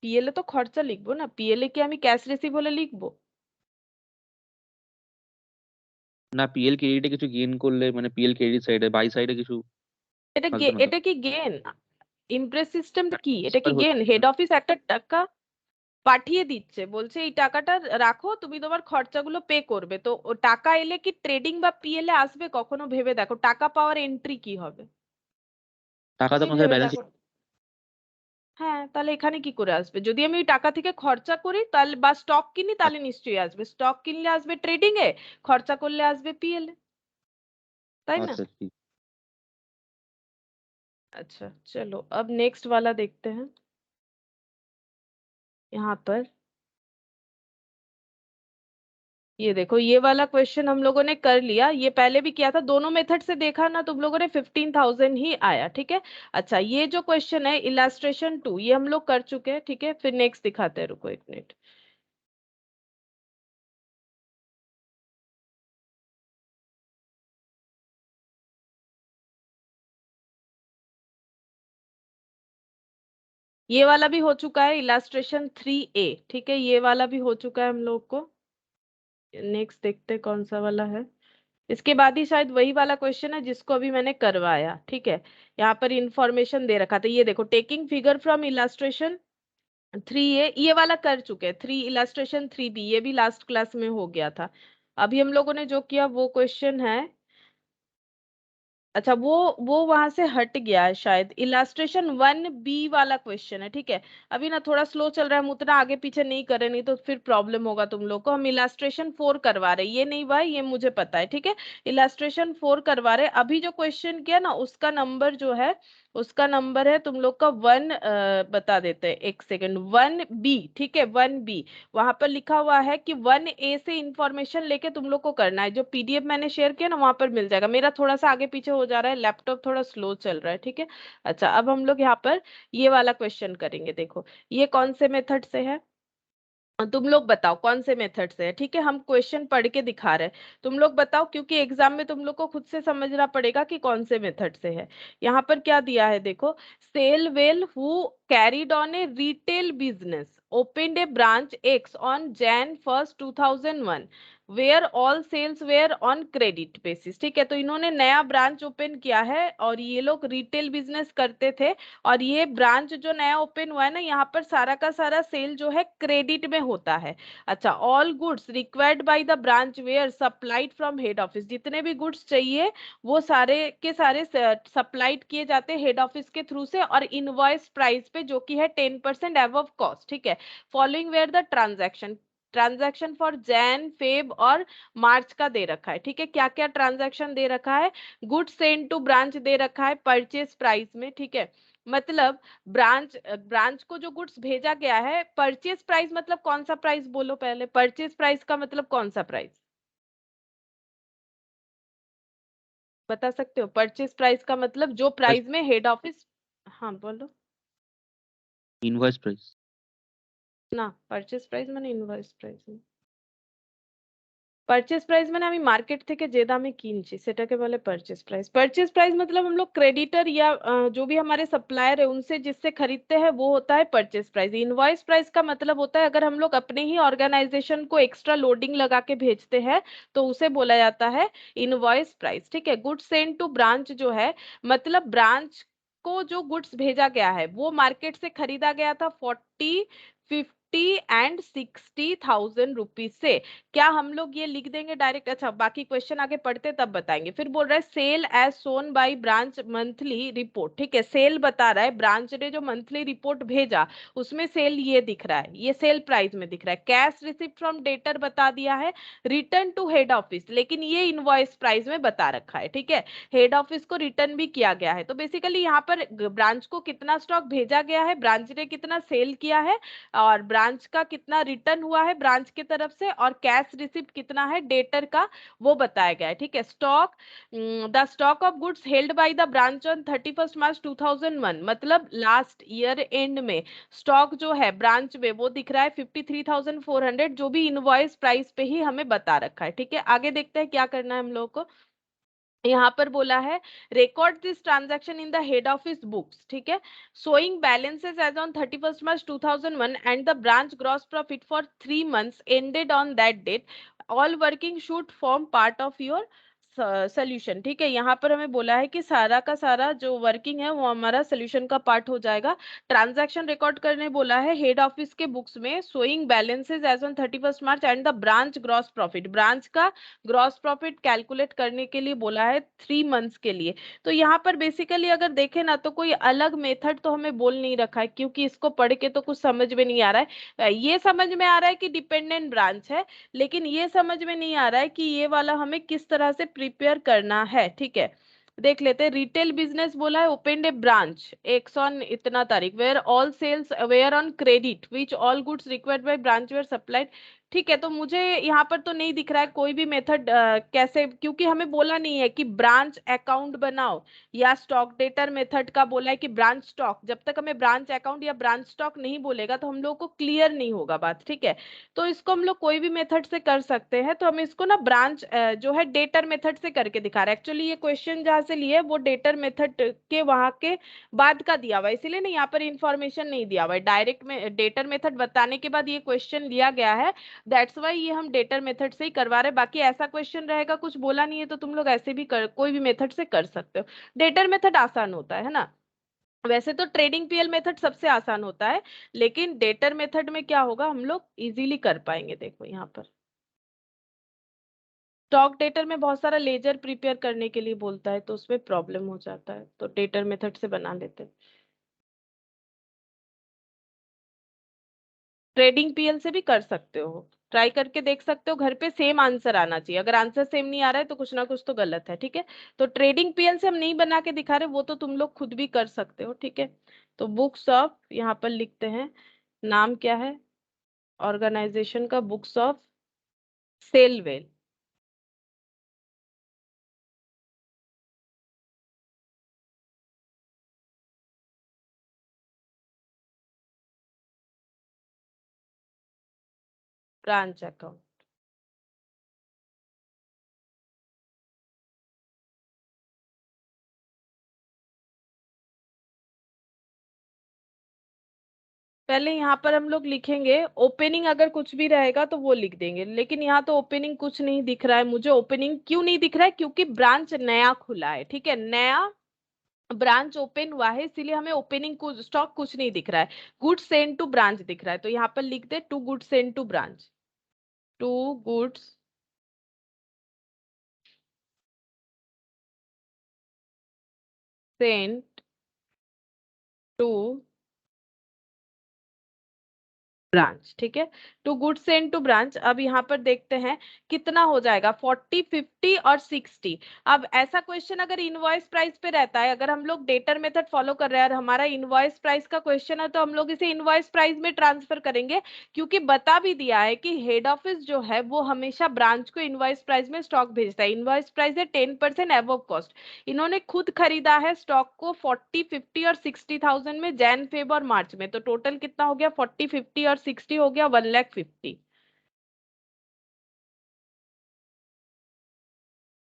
पीएल तो खर्चा लिखबो ना, पीएल কি আমি ক্যাশ রিসিভ হলে লিখবো? না পিএল ক্রেডিটে কিছু গেইন করলে মানে পিএল ক্রেডিট সাইডে বাই সাইডে কিছু থাকবে না তো? এটা কি গেন, ইমপ্রেস সিস্টেমটা কি, এটা কি ট্রান্সফার গেন, হচ্ছে হেড না। অফিস একটা টাকা পাঠিয়ে দিচ্ছে, বলছে এই টাকাটা রাখো তুমি তোমার খরচাগুলো পে করবে, তো ও টাকা এলে কি ট্রেডিং বা পিএল এ আসবে কখনো, ভেবে দেখো টাকা পাওয়ার এন্ট্রি কি হবে, টাকা তুমি তখন স্যার ভেবে ব্যালেন্স দেখো। হ্যাঁ, তাহলে এখানে কি করে আসবে, যদি আমি ওই টাকা থেকে খরচা করি তাহলে বা স্টক কিনি তাহলে নিশ্চয়ই আসবে, স্টক কিনলে আসবে ট্রেডিং এ, খরচা করলে আসবে পিএল এ, তাই না। আচ্ছা ঠিক। अच्छा चलो अब नेक्स्ट वाला देखते हैं। यहाँ पर ये देखो, ये वाला क्वेश्चन हम लोगों ने कर लिया, ये पहले भी किया था, दोनों मेथड से देखा ना तुम लोगों ने 15,000 ही आया, ठीक है। अच्छा ये जो क्वेश्चन है इलास्ट्रेशन 2 ये हम लोग कर चुके हैं, ठीक है। फिर नेक्स्ट दिखाते हैं, रुको एक मिनट। ये वाला भी हो चुका है इलास्ट्रेशन 3A, ठीक है, ये वाला भी हो चुका है हम लोग को। नेक्स्ट देखते हैं कौन सा वाला है, इसके बाद ही शायद वही वाला क्वेश्चन है जिसको अभी मैंने करवाया, ठीक है। यहाँ पर इंफॉर्मेशन दे रखा था, ये देखो taking figure from illustration 3A, ये वाला कर चुके हैं। 3 इलास्ट्रेशन 3B ये भी लास्ट क्लास में हो गया था। अभी हम लोगों ने जो किया वो क्वेश्चन है, अच्छा वो वहां से हट गया है शायद, इलास्ट्रेशन 1B वाला क्वेश्चन है, ठीक है। अभी ना थोड़ा स्लो चल रहा है, हम उतना आगे पीछे नहीं कर रहे, नहीं तो फिर प्रॉब्लम होगा तुम लोग को। हम इलास्ट्रेशन 4 करवा रहे, ये नहीं हुआ है, ये मुझे पता है, ठीक है। इलास्ट्रेशन 4 करवा रहे, अभी जो क्वेश्चन किया ना उसका नंबर जो है, उसका नंबर है तुम लोग का 1, बता देते हैं एक सेकेंड, 1B, ठीक है 1B। वहां पर लिखा हुआ है कि 1A से इंफॉर्मेशन लेके तुम लोग को करना है, जो पीडीएफ मैंने शेयर किया ना वहां पर मिल जाएगा। मेरा थोड़ा सा आगे पीछे हो जा रहा है, लैपटॉप थोड़ा स्लो चल रहा है, ठीक है। अच्छा अब हम लोग यहाँ पर ये वाला क्वेश्चन करेंगे, देखो ये कौन से मेथड से है, तुम लोग बताओ कौन से मेथड से है, ठीक है। हम क्वेश्चन पढ़ के दिखा रहे हैं, तुम लोग बताओ, क्योंकि एग्जाम में तुम लोग को खुद से समझना पड़ेगा कि कौन से मेथड से है। यहाँ पर क्या दिया है देखो, sale well who carried on a retail business opened a branch X on Jan 1st 2001 where all sales were on credit basis, ठीक है। तो इन्होंने नया ब्रांच ओपन किया है और ये लोग रिटेल बिजनेस करते थे, और ये ब्रांच जो नया ओपन हुआ है ना यहाँ पर सारा का सारा सेल जो है क्रेडिट में होता है। अच्छा all goods required by the branch were supplied from head office, जितने भी गुड्स चाहिए वो सारे के सारे सप्लाइड किए जाते हैं हेड ऑफिस के थ्रू से, और इनवॉइस प्राइस पे जो कि है 10% अबव कॉस्ट, ठीक है। Following were the transaction, transaction for Jan Feb और मार्च का दे रखा है, ठीक है। क्या क्या ट्रांजैक्शन दे रखा है, गुड सेंड टू ब्रांच दे रखा है परचेज प्राइस में, ठीक है। मतलब ब्रांच को जो गुड्स भेजा गया है, परचेज प्राइस मतलब कौन सा प्राइस बोलो पहले, परचेज प्राइस का मतलब कौन सा प्राइस बता सकते हो, परचेज प्राइस का मतलब जो प्राइस में हेड ऑफिस, हाँ बोलो इनवॉइस प्राइस। ना, परचेज प्राइस मैंने इनवॉइस प्राइस में, পারচেজ প্রাইস মানে আমি মার্কেট থেকে যে দামে কিনছি সেটাকে বলে परचेज प्राइस। परचेज प्राइस मतलब हम लोग क्रेडिटर या जो भी हमारे सप्लायर है उनसे जिससे खरीदते हैं वो होता है परचेज प्राइस। इनवॉइस प्राइस का मतलब होता है अगर हम लोग अपने ही ऑर्गेनाइजेशन को एक्स्ट्रा लोडिंग लगा के भेजते हैं तो उसे बोला जाता है इनवॉइस प्राइस। ठीक है। गुड्स सेंड टू ब्रांच जो है मतलब ब्रांच को जो गुड्स भेजा गया है वो मार्केट से खरीदा गया था 40, 50 एंड 60,000 रुपीज से। क्या हम लोग ये लिख देंगे डायरेक्ट? अच्छा बाकी क्वेश्चन आगे पढ़ते तब बताएंगे। फिर बोल रहा है sale as shown by branch monthly report. ठीक है। सेल बता रहा है ब्रांच ने जो मंथली रिपोर्ट भेजा उसमें सेल ये दिख रहा है, ये सेल प्राइस में दिख रहा है। कैश रिसिप्ट फ्रॉम डेटर बता दिया है, रिटर्न टू हेड ऑफिस लेकिन ये इनवॉइस प्राइस में बता रखा है। ठीक है। हेड ऑफिस को रिटर्न भी किया गया है। तो बेसिकली यहाँ पर ब्रांच को कितना स्टॉक भेजा गया है, ब्रांच ने कितना सेल किया है और ब्रांच का कितना रिटर्न हुआ है ब्रांच की तरफ से, और कैश रिसिप्ट कितना है डेटर का वो बताया गया है। ठीक है। Stock, the stock of goods held by the branch on 31 March 2001 मतलब लास्ट ईयर एंड में स्टॉक जो है ब्रांच में वो दिख रहा है 53,400 जो भी इनवॉइस प्राइस पे ही हमें बता रखा है। ठीक है। आगे देखते हैं क्या करना है हम लोग को। यहाँ पर बोला है record this transaction in the head office books. ठीक है। Showing balances as on 31 March 2001 and the branch gross profit for 3 months ended on that date. All working should form part of your solution. ठीक है। यहाँ पर हमें बोला है कि सारा का सारा जो वर्किंग है वो हमारा सोल्यूशन का पार्ट हो जाएगा। ट्रांजैक्शन रिकॉर्ड करने बोला है हेड ऑफिस के बुक्स में showing balances as on 31 March and the branch gross profit. Branch का ग्रॉस प्रॉफिट कैलकुलेट करने के लिए बोला है 3 मंथ्स के लिए। तो यहाँ पर बेसिकली अगर देखें ना तो कोई अलग मेथड तो हमें बोल नहीं रखा है क्योंकि इसको पढ़ के तो कुछ समझ में नहीं आ रहा है। ये समझ में आ रहा है कि डिपेंडेंट ब्रांच है लेकिन ये समझ में नहीं आ रहा है कि ये वाला हमें किस तरह से प्रिपेयर करना है। ठीक है। देख लेते हैं। रिटेल बिजनेस बोला है open a branch X on इतना तारीख where all sales were on credit which all goods required by branch were supplied. ठीक है। तो मुझे यहाँ पर तो नहीं दिख रहा है कोई भी मेथड कैसे, क्योंकि हमें बोला नहीं है कि ब्रांच अकाउंट बनाओ या स्टॉक डेटर मेथड का बोला है कि ब्रांच स्टॉक। जब तक हमें ब्रांच अकाउंट या ब्रांच स्टॉक नहीं बोलेगा तो हम लोग को क्लियर नहीं होगा बात। ठीक है। तो इसको हम लोग कोई भी मेथड से कर सकते हैं। तो हम इसको ना ब्रांच जो है डेटर मेथड से करके दिखा रहे हैं। एक्चुअली ये क्वेश्चन जहाँ से लिए वो डेटर मेथड के वहां के बाद का दिया हुआ है इसीलिए ना यहाँ पर इंफॉर्मेशन नहीं दिया हुआ है। डायरेक्ट में डेटर मेथड बताने के बाद ये क्वेश्चन लिया गया है। दैट्स वाई ये हम डेटर मेथड से ही करवा रहे हैं। बाकी ऐसा क्वेश्चन रहेगा कुछ बोला नहीं है तो तुम लोग ऐसे भी कोई भी मेथड से कर सकते हो। डेटर मेथड आसान होता है ना। वैसे तो ट्रेडिंग पीएल मेथड सबसे आसान होता है लेकिन डेटर मेथड में क्या होगा हम लोग इजीली कर पाएंगे। देखो यहाँ पर स्टॉक डेटर में बहुत सारा लेजर प्रिपेयर करने के लिए बोलता है तो उसमें प्रॉब्लम हो जाता है तो डेटर मेथड से बना लेते हैं। ट्रेडिंग पीएल से भी कर सकते हो, ट्राई करके देख सकते हो। घर पे सेम आंसर आना चाहिए, अगर आंसर सेम नहीं आ रहा है तो कुछ ना कुछ तो गलत है। ठीक है। तो ट्रेडिंग पीएल से हम नहीं बना के दिखा रहे, वो तो तुम लोग खुद भी कर सकते हो। ठीक है। तो बुक्स ऑफ यहाँ पर लिखते हैं, नाम क्या है ऑर्गेनाइजेशन का, बुक्स ऑफ सेलवेल ब्रांच अकाउंट। पहले यहाँ पर हम लोग लिखेंगे ओपनिंग, अगर कुछ भी रहेगा तो वो लिख देंगे लेकिन यहाँ तो ओपनिंग कुछ नहीं दिख रहा है मुझे। ओपनिंग क्यों नहीं दिख रहा है? क्योंकि ब्रांच नया खुला है। ठीक है। नया ब्रांच ओपन हुआ है इसीलिए हमें ओपनिंग कुछ स्टॉक कुछ नहीं दिख रहा है। गुड्स सेंड टू ब्रांच दिख रहा है तो यहाँ पर लिख दे to goods send to branch. To goods send to branch. ठीक है। To good send to branch. अब यहाँ पर देखते हैं कितना हो जाएगा 40, 50 और 60। अब ऐसा क्वेश्चन अगर इनवॉइस प्राइस पे रहता है, अगर हम लोग डेटर मेथड फॉलो कर रहे हैं और हमारा इनवॉइस प्राइस का क्वेश्चन है तो हम लोग इसे इनवॉइस प्राइस में ट्रांसफर करेंगे क्योंकि बता भी दिया है कि हेड ऑफिस जो है वो हमेशा ब्रांच को इनवॉइस प्राइस में स्टॉक भेजता है। इनवॉइस प्राइस है 10% एबव कॉस्ट। इन्होंने खुद खरीदा है स्टॉक को 40, 50 और 60,000 में जैन फेब और मार्च में। तो टोटल कितना हो गया 40, 50 और 60 हो गया 1,50,000।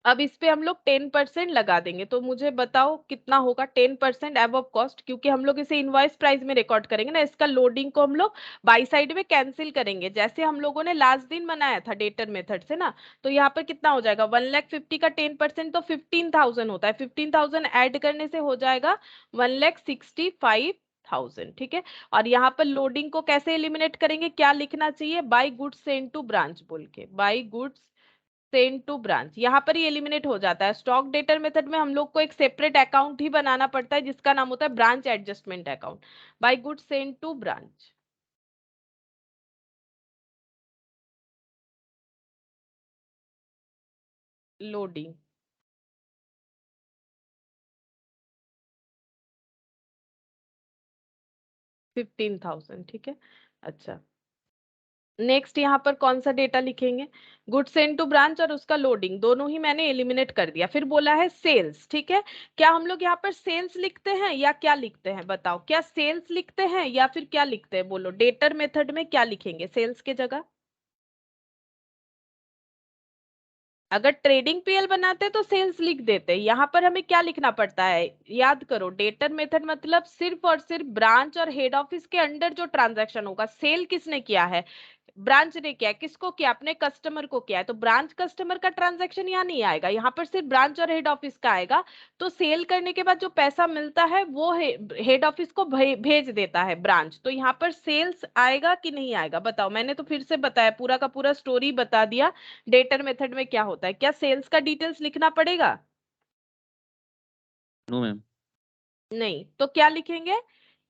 अब इस पे हम लोग 10% लगा देंगे, तो मुझे बताओ कितना होगा 10% एबव कॉस्ट, क्योंकि हम लोग इसे इनवॉइस प्राइस में रिकॉर्ड करेंगे ना, इसका लोडिंग को हम लोग बाई साइड में कैंसिल करेंगे, जैसे हम लोगों ने लास्ट दिन बनाया था डेटर मेथड से ना। तो यहाँ पर कितना हो जाएगा, 1,50,000 का 10% तो 15,000 होता है, 15,000 ऐड करने से हो जाएगा 1,65,000, ठीक है। और यहाँ पर लोडिंग को कैसे एलिमिनेट करेंगे, क्या लिखना चाहिए, by goods send to branch बोल के, by goods send to branch, यहाँ पर ही एलिमिनेट हो जाता है। स्टॉक डेटर मेथड में हम लोग को एक सेपरेट अकाउंट ही बनाना पड़ता है जिसका नाम होता है branch adjustment account, by good send to branch. Loading 15,000, ठीक है। अच्छा, नेक्स्ट यहाँ पर कौन सा डेटा लिखेंगे, गुड सेंड टू ब्रांच और उसका लोडिंग दोनों ही मैंने एलिमिनेट कर दिया। फिर बोला है सेल्स, ठीक है। क्या हम लोग यहाँ पर सेल्स लिखते हैं या क्या लिखते हैं, बताओ, क्या सेल्स लिखते हैं या फिर क्या लिखते हैं, बोलो डेटर मेथड में क्या लिखेंगे सेल्स के जगह। अगर ट्रेडिंग पीएल बनाते तो सेल्स लिख देते, यहाँ पर हमें क्या लिखना पड़ता है, याद करो, डेटर मेथड मतलब सिर्फ और सिर्फ ब्रांच और हेड ऑफिस के अंडर जो ट्रांजैक्शन होगा, सेल किसने किया है, ब्रांच ने किया है, किसको किया, अपने कस्टमर को किया है, तो ब्रांच कस्टमर का ट्रांजैक्शन यहाँ नहीं आएगा, यहाँ पर सिर्फ ब्रांच और हेड ऑफिस का आएगा। तो सेल करने के बाद जो पैसा मिलता है वो हेड ऑफिस को भेज देता है ब्रांच, तो यहाँ पर सेल्स आएगा कि नहीं आएगा, बताओ। मैंने तो फिर से बताया, पूरा का पूरा स्टोरी बता दिया डेटर मेथड में क्या होता है, क्या सेल्स का डिटेल्स लिखना पड़ेगा, नो मैम। नहीं, तो क्या लिखेंगे,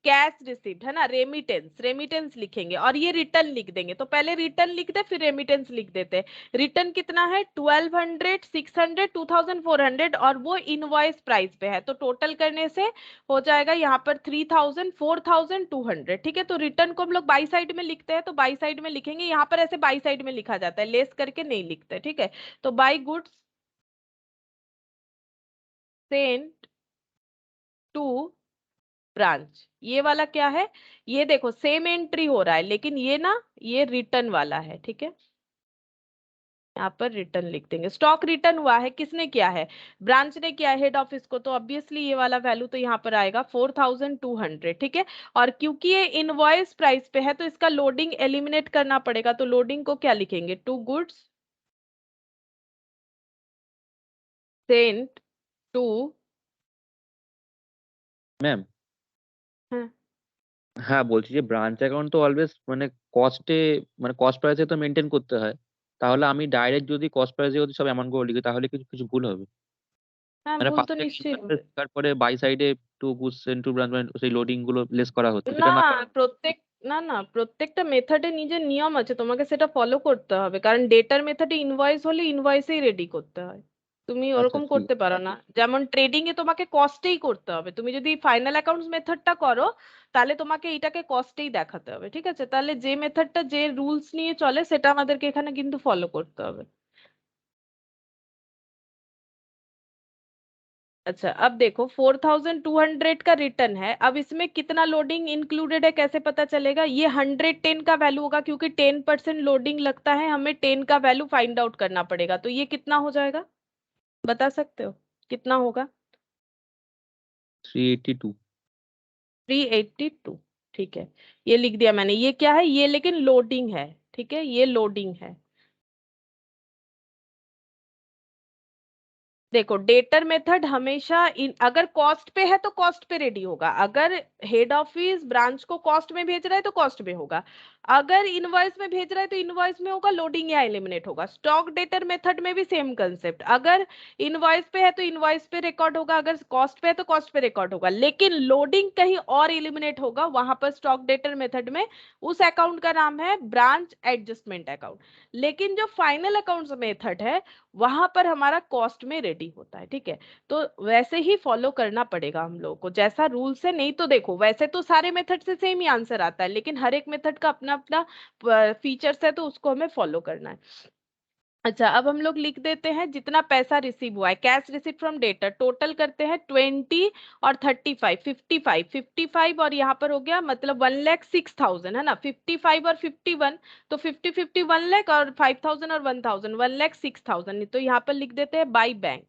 कैश रिसीव्ड है ना, रेमिटेंस, रेमिटेंस लिखेंगे और ये रिटर्न लिख देंगे, तो पहले रिटर्न लिख दे फिर रेमिटेंस लिख देते। रिटर्न कितना है, 1200, 600, 2400 और वो इनवॉइस प्राइस पे है, तो टोटल करने से हो जाएगा यहाँ पर 3000, 4200, ठीक है। तो रिटर्न को हम लोग बाई साइड में लिखते हैं, तो बाई साइड में लिखेंगे, यहाँ पर ऐसे बाई साइड में लिखा जाता है, लेस करके नहीं लिखते, ठीक है। तो by goods sent to branch, ये वाला क्या है, ये देखो सेम एंट्री हो रहा है, लेकिन ये ना, ये रिटर्न वाला है, ठीक है। यहाँ पर रिटर्न लिख देंगे, स्टॉक रिटर्न हुआ है, किसने किया है, ब्रांच ने किया है हेड ऑफिस को, तो ऑब्वियसली ये वाला वैल्यू तो यहाँ पर आएगा 4200, ठीक है। और क्योंकि ये इनवॉइस प्राइस पे है तो इसका लोडिंग एलिमिनेट करना पड़ेगा, तो लोडिंग को क्या लिखेंगे, to goods sent to, ma'am, हाँ হ্যাঁ বলছি যে ব্রাঞ্চ অ্যাকাউন্ট তো অলওয়েজ মানে কস্টে মানে কস্ট প্রাইসে তো মেনটেন করতে হয়। তাহলে আমি ডাইরেক্ট যদি কস্ট প্রাইসে যদি সব অ্যামাউন্ট গুলো লিখি তাহলে কিছু কিছু ভুল হবে? हाँ, মানে ভুল তো ফার্স্টে নিশ্চয়ই ইনভয়েস হবে। তারপরে বাই সাইডে to goods and to branch মানে সেই লোডিং গুলো লেস করা হচ্ছে না, সেটা না। প্রত্যেক, না না, প্রত্যেকটা মেথডে নিজের নিয়ম আছে, তোমাকে সেটা ফলো করতে হবে, কারণ ডেটার মেথডে ইনভয়েস হলে ইনভয়েসেই রেডি করতে হয়, তুমি আচ্ছা ওরকম ঠিক করতে পারো না। যেমন ট্রেডিং এ তোমাকে কস্টেই করতে হবে, তুমি যদি ফাইনাল অ্যাকাউন্টস মেথডটা করো তাহলে তোমাকে এইটাকে কস্টেই দেখাতে হবে, ঠিক আছে। তাহলে যে মেথডটা যে রুলস নিয়ে চলে সেটা আমাদেরকে এখানে কিন্তু ফলো করতে হবে। अच्छा, अब देखो 4200 का रिटर्न है, अब इसमें कितना लोडिंग इंक्लूडेड है कैसे पता चलेगा, ये 110 का वैल्यू होगा, क्योंकि 10% लोडिंग लगता है, हमें 10 का वैल्यू फाइंड आउट करना पड़ेगा, तो ये कितना हो जाएगा, बता सकते हो कितना होगा, 382। 382, ठीक है। ये लिख दिया मैंने, ये क्या है, ये लेकिन लोडिंग है, ठीक है, ये लोडिंग है। देखो डेटर मेथड हमेशा अगर कॉस्ट पे है तो कॉस्ट पे रेडी होगा, अगर हेड ऑफिस ब्रांच को कॉस्ट में भेज रहा है तो कॉस्ट में होगा, अगर इनवॉइस में भेज रहा है तो इनवॉइस में होगा, लोडिंग या एलिमिनेट होगा। स्टॉक डेटर मेथड में भी सेम कंसेप्ट, अगर इनवॉइस पे है तो इनवॉइस पे रिकॉर्ड होगा, अगर कॉस्ट पे है तो कॉस्ट पे रिकॉर्ड होगा, लेकिन लोडिंग कहीं और एलिमिनेट होगा, वहां पर स्टॉक डेटर मेथड में उस अकाउंट का नाम है ब्रांच एडजस्टमेंट अकाउंट। लेकिन जो फाइनल अकाउंट्स मेथड है वहां पर हमारा कॉस्ट में रेडी होता है, ठीक है। तो वैसे ही फॉलो करना पड़ेगा हम लोगों को, जैसा रूल्स है, नहीं तो देखो वैसे तो सारे मेथड से सेम ही आंसर आता है, लेकिन हर एक मेथड का अपना अपना फीचर्स है, तो उसको हमें फॉलो करना है। अच्छा, अब हम लोग लिख देते हैं जितना पैसा रिसीव हुआ है, cash receive from debtor, total करते हैं 20 और 35, 55 और यहाँ पर हो गया मतलब 1,06,000 है ना, 55 और 51, तो 50 1 लाख और 5,000 और 1,000, 1,06,000, तो यहाँ पर लिख देते हैं बाई बैंक।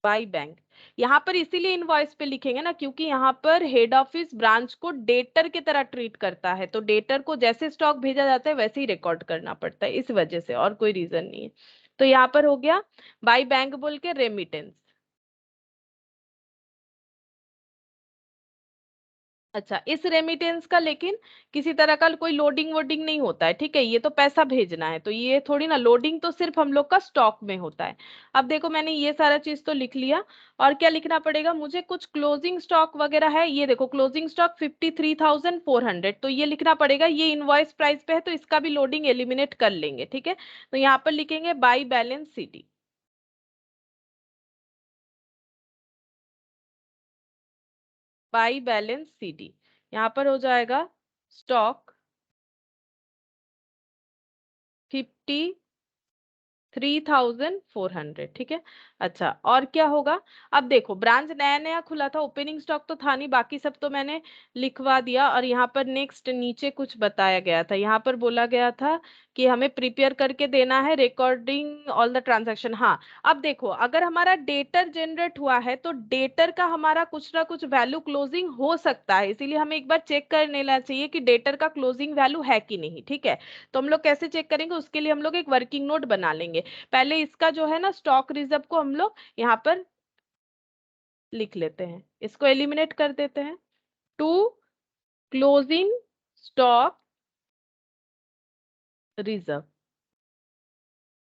बाई बैंक यहाँ पर इसीलिए इनवॉइस पे लिखेंगे ना, क्योंकि यहाँ पर हेड ऑफिस ब्रांच को डेटर की तरह ट्रीट करता है, तो डेटर को जैसे स्टॉक भेजा जाता है वैसे ही रिकॉर्ड करना पड़ता है, इस वजह से, और कोई रीजन नहीं है। तो यहाँ पर हो गया बाई बैंक बोल के रेमिटेंस। अच्छा, इस रेमिटेंस का लेकिन किसी तरह का कोई लोडिंग वोडिंग नहीं होता है, ठीक है, ये तो पैसा भेजना है, तो ये थोड़ी ना, लोडिंग तो सिर्फ हम लोग का स्टॉक में होता है। अब देखो मैंने ये सारा चीज तो लिख लिया, और क्या लिखना पड़ेगा मुझे, कुछ क्लोजिंग स्टॉक वगैरह है, ये देखो क्लोजिंग स्टॉक 53,400, तो ये लिखना पड़ेगा, ये इनवॉइस प्राइस पे है तो इसका भी लोडिंग एलिमिनेट कर लेंगे, ठीक है। तो यहाँ पर लिखेंगे by balance CD. By balance CD, यहाँ पर हो जाएगा स्टॉक 53,400, ठीक है। अच्छा, और क्या होगा, अब देखो ब्रांच नया नया खुला था, ओपनिंग स्टॉक तो था नहीं, बाकी सब तो मैंने लिखवा दिया, और यहाँ पर नेक्स्ट नीचे कुछ बताया गया था, यहाँ पर बोला गया था कि हमें प्रिपेयर करके देना है रिकॉर्डिंग ऑल द ट्रांजैक्शन। हाँ, अब देखो अगर हमारा डेटर जनरेट हुआ है तो डेटर का हमारा कुछ ना कुछ वैल्यू क्लोजिंग हो सकता है, इसीलिए हमें एक बार चेक कर लेना चाहिए कि डेटर का क्लोजिंग वैल्यू है कि नहीं, ठीक है। तो हम लोग कैसे चेक करेंगे, उसके लिए हम लोग एक वर्किंग नोट बना लेंगे। पहले इसका जो है ना स्टॉक रिजर्व को हम लोग यहाँ पर लिख लेते हैं, इसको एलिमिनेट कर देते हैं, टू क्लोजिंग स्टॉक रिजर्व,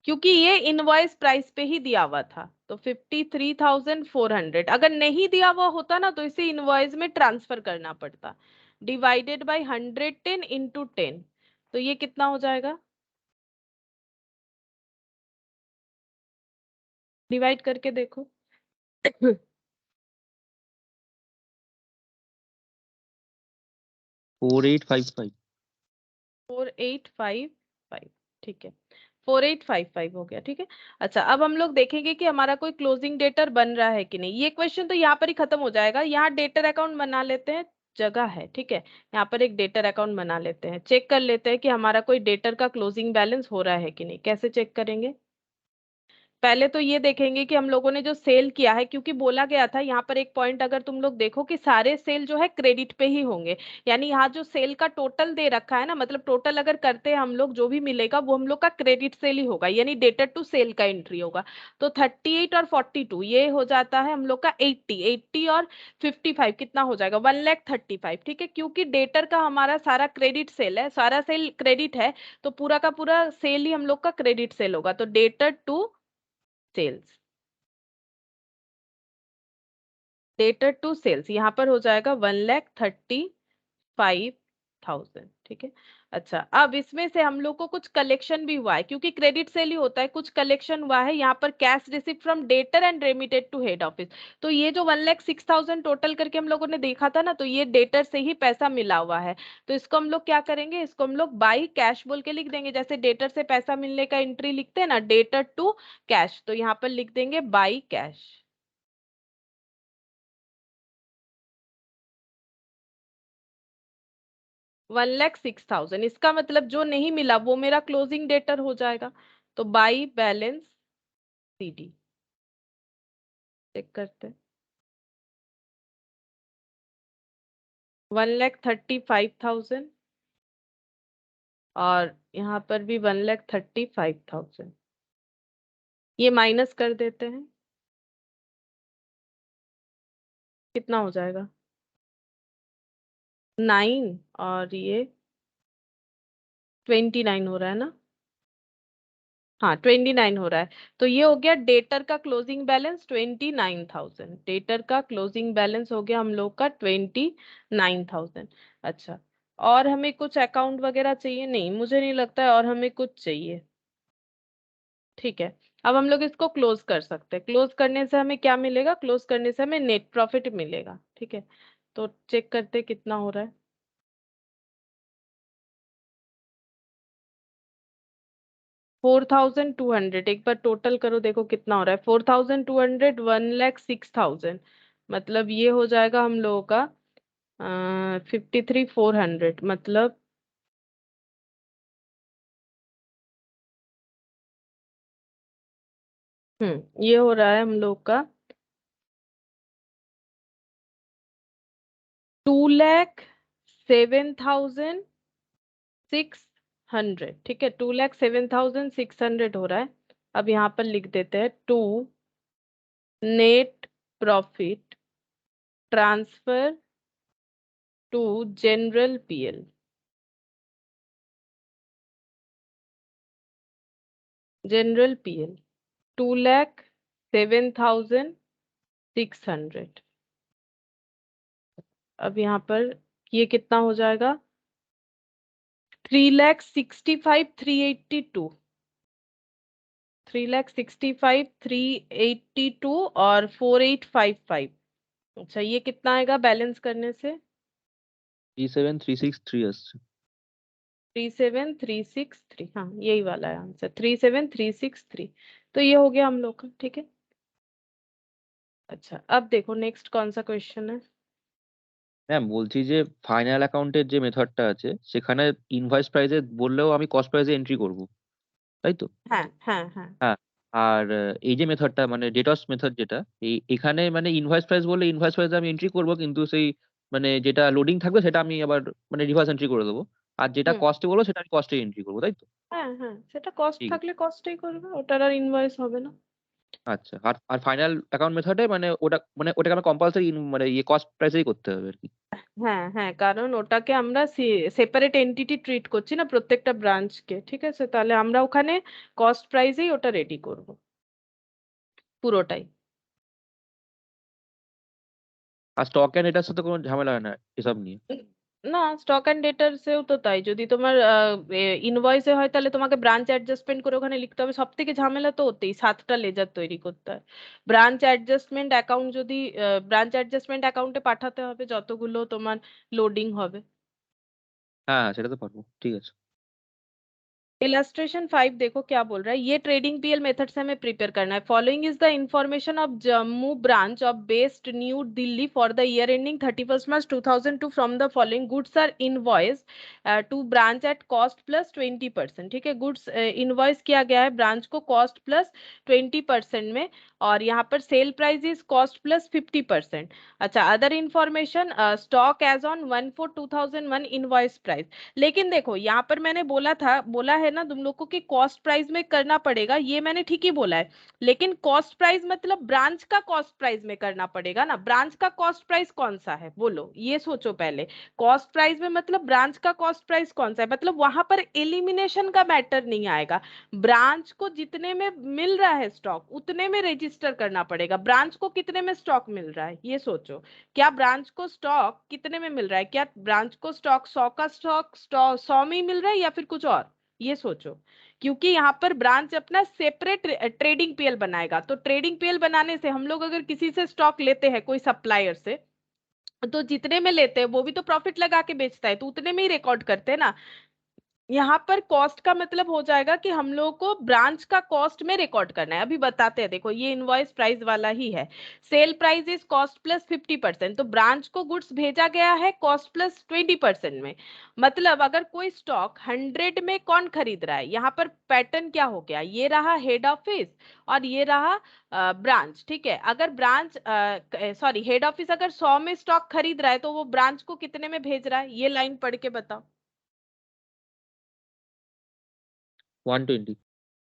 क्योंकि ये इनवॉइस प्राइस पे ही दिया हुआ था, तो 53,400, अगर नहीं दिया हुआ होता ना तो इसे इनवॉइस में ट्रांसफर करना पड़ता, डिवाइडेड बाई 110 इंटू 10, तो ये कितना हो जाएगा, डिवाइड करके देखो। 4855। 4855, ठीक है, 4855 हो गया, ठीक है। अच्छा, अब हम लोग देखेंगे कि हमारा कोई क्लोजिंग डेटर बन रहा है कि नहीं, ये क्वेश्चन तो यहाँ पर ही खत्म हो जाएगा, यहाँ डेटर अकाउंट बना लेते हैं, जगह है, ठीक है, यहाँ पर एक डेटर अकाउंट बना लेते हैं, चेक कर लेते हैं कि हमारा कोई डेटर का क्लोजिंग बैलेंस हो रहा है कि नहीं, कैसे चेक करेंगे, पहले तो ये देखेंगे कि हम लोगों ने जो सेल किया है, क्योंकि बोला गया था यहाँ पर एक पॉइंट अगर तुम लोग देखो कि सारे सेल जो है क्रेडिट पे ही होंगे, यानी यहाँ जो सेल का टोटल दे रखा है ना, मतलब टोटल अगर करते हैं हम लोग जो भी मिलेगा वो हम लोग का क्रेडिट सेल ही होगा, यानी डेटर टू सेल का एंट्री होगा। तो 38 और 42 ये हो जाता है हम लोग का 80, 80 और 55 कितना हो जाएगा, 1,35,000, ठीक है, क्योंकि डेटर का हमारा सारा क्रेडिट सेल है, सारा सेल क्रेडिट है, तो पूरा का पूरा सेल ही हम लोग का क्रेडिट सेल होगा, तो debtor to sales, debtor to sales यहाँ पर हो जाएगा 1,35,000, ठीक है। अच्छा, अब इसमें से हम लोग को कुछ कलेक्शन भी हुआ है, क्योंकि क्रेडिट सेल ही होता है, कुछ कलेक्शन हुआ है, यहाँ पर cash receipt from debtor and remitted to head office, तो ये जो 1,06,000 टोटल करके हम लोगों ने देखा था ना, तो ये डेटर से ही पैसा मिला हुआ है, तो इसको हम लोग क्या करेंगे, इसको हम लोग बाई कैश बोल के लिख देंगे, जैसे डेटर से पैसा मिलने का एंट्री लिखते हैं ना, डेटर टू कैश, तो यहाँ पर लिख देंगे बाई कैश। 1,06,000, इसका मतलब जो नहीं मिला वो मेरा क्लोजिंग डेटर हो जाएगा, तो बाई बैलेंस सीडी, चेक करते हैं, 1,35,000 और यहाँ पर भी 1,35,000, ये माइनस कर देते हैं, कितना हो जाएगा, 9, और ये 29 हो रहा है ना, हाँ 29 हो रहा है, तो ये हो गया डेटर का क्लोजिंग बैलेंस 29,000, डेटर का क्लोजिंग बैलेंस हो गया हम लोग का 29,000। अच्छा, और हमें कुछ अकाउंट वगैरह चाहिए, नहीं मुझे नहीं लगता है और हमें कुछ चाहिए, ठीक है। अब हम लोग इसको क्लोज कर सकते हैं, क्लोज करने से हमें क्या मिलेगा, क्लोज करने से हमें नेट प्रॉफिट मिलेगा, ठीक है। तो चेक करते हैं कितना हो रहा है, 4,200 एक बार टोटल करो, देखो कितना हो रहा है। 4,200 1,06,000, मतलब ये हो जाएगा हम लोगों का 53,400, मतलब ये हो रहा है हम लोग का 2,07,600, ठीक है, 2,07,600 हो रहा है। अब यहाँ पर लिख देते हैं to net profit transfer to general PL. General PL 2,07,600। अब यहाँ पर ये कितना हो जाएगा 3,65,382, 3,65,382 और 4,855। अच्छा ये कितना आएगा बैलेंस करने से 37363 আসছে। 3,7,363, हाँ यही वाला है आंसर 3,7,363। तो ये हो गया हम लोग का, ठीक है। अच्छा अब देखो नेक्स्ट कौन सा क्वेश्चन है। ম্যাম বলছি যে ফাইনাল অ্যাকাউন্টের যে মেথডটা আছে সেখানে ইনভয়েস প্রাইসে বললেও আমি কস্ট প্রাইসে এন্ট্রি করব, তাই তো? हाँ हाँ हाँ। হ্যাঁ। আর এই যে মেথডটা মানে ডেটস মেথড যেটা, এখানে মানে ইনভয়েস প্রাইস বললে ইনভয়েস প্রাইসে আমি এন্ট্রি করব, কিন্তু সেই মানে যেটা লোডিং থাকবে সেটা আমি আবার মানে রিভার্স এন্ট্রি করে দেবো। আর যেটা হুম কস্টে বলবো সেটা আমি কস্টে এন্ট্রি করবো, তাই তো? হ্যাঁ হ্যাঁ, সেটা কস্ট ঠিক আছে। থাকলে কস্টেই করবে, ওটার আর ইনভয়েস হবে না। আচ্ছা, আর আর ফাইনাল অ্যাকাউন্ট মেথডে মানে ওটা মানে ওটাকে আমার কম্পালসারি মানে ইয়ে কস্ট প্রাইসেই করতে হবে আর কি। হ্যাঁ হ্যাঁ, কারণ ওটাকে আমরা সেপারেট এন্টিটি ট্রিট করছি না প্রত্যেকটা ব্রাঞ্চকে, ঠিক আছে, তাহলে আমরা ওখানে কস্ট প্রাইসেই ওটা রেডি করব পুরোটাই। আর স্টক এন্ড এটার সাথে কোনো ঝামেলা হয় না এসব নিয়ে? না, স্টক অ্যান্ড ডেটারসেও তো তাই, যদি তোমার ইনভয়েসে হয় তাহলে তোমাকে ব্রাঞ্চ অ্যাডজাস্টমেন্ট করে ওখানে লিখতে হবে। সব থেকে ঝামেলা তো ওতেই 7টা লেজার তৈরি করতে হয়। ব্রাঞ্চ অ্যাডজাস্টমেন্ট অ্যাকাউন্ট যদি ব্রাঞ্চ অ্যাডজাস্টমেন্ট অ্যাকাউন্টে পাঠাতে হবে যতগুলো তোমার লোডিং হবে। হ্যাঁ, সেটা তো পারবো, ठीक আছে। इलस्ट्रेशन 5 देखो क्या बोल रहा है, ये ट्रेडिंग पीएल मेथड से हमें प्रिपेयर करना है। Following is the information of Jammu branch of based New Delhi for the year ending 31 March 2002 from the following goods are invoice to branch at cost plus 20%, ठीक है। गुड्स इनवॉइस किया गया है ब्रांच को कॉस्ट प्लस 20% में, और यहाँ पर sale price is cost plus 50%। अच्छा other information stock as on 1/4/2001 invoice price. लेकिन देखो यहाँ पर मैंने बोला है ना तुम लोग को कि कॉस्ट प्राइस में करना पड़ेगा, ये मैंने ठीक ही बोला है। लेकिन कॉस्ट प्राइस मतलब ब्रांच का कॉस्ट प्राइस में करना पड़ेगा ना। ब्रांच का कॉस्ट प्राइस कौन सा है बोलो, ये सोचो पहले। कॉस्ट प्राइस में मतलब ब्रांच का कॉस्ट प्राइस कौन सा है, मतलब वहां पर एलिमिनेशन का मैटर नहीं आएगा। ब्रांच को जितने में मिल रहा है स्टॉक उतने में रजिस्टर करना पड़ेगा। ब्रांच को कितने में स्टॉक मिल रहा है ये सोचो। क्या ब्रांच को स्टॉक कितने में मिल रहा है, क्या ब्रांच को स्टॉक 100 का स्टॉक 100 में ही मिल रहा है या फिर कुछ और, ये सोचो। क्योंकि यहाँ पर ब्रांच अपना सेपरेट ट्रेडिंग पीएल बनाएगा, तो ट्रेडिंग पीएल बनाने से हम लोग अगर किसी से स्टॉक लेते हैं कोई सप्लायर से, तो जितने में लेते हैं वो भी तो प्रॉफिट लगा के बेचता है, तो उतने में ही रिकॉर्ड करते हैं ना। यहाँ पर कॉस्ट का मतलब हो जाएगा कि हम लोगों को ब्रांच का कॉस्ट में रिकॉर्ड करना है। अभी बताते हैं, देखो ये इनवॉइस प्राइस वाला ही है। Cell price is cost plus 50%, तो ब्रांच को गुड्स भेजा गया है कॉस्ट प्लस 20% में। मतलब अगर कोई स्टॉक 100 में कौन खरीद रहा है, यहाँ पर पैटर्न क्या हो गया, ये रहा हेड ऑफिस और ये रहा ब्रांच, ठीक है। अगर ब्रांच सॉरी हेड ऑफिस अगर 100 में स्टॉक खरीद रहा है तो वो ब्रांच को कितने में भेज रहा है, ये लाइन पढ़ के बताओ। 120।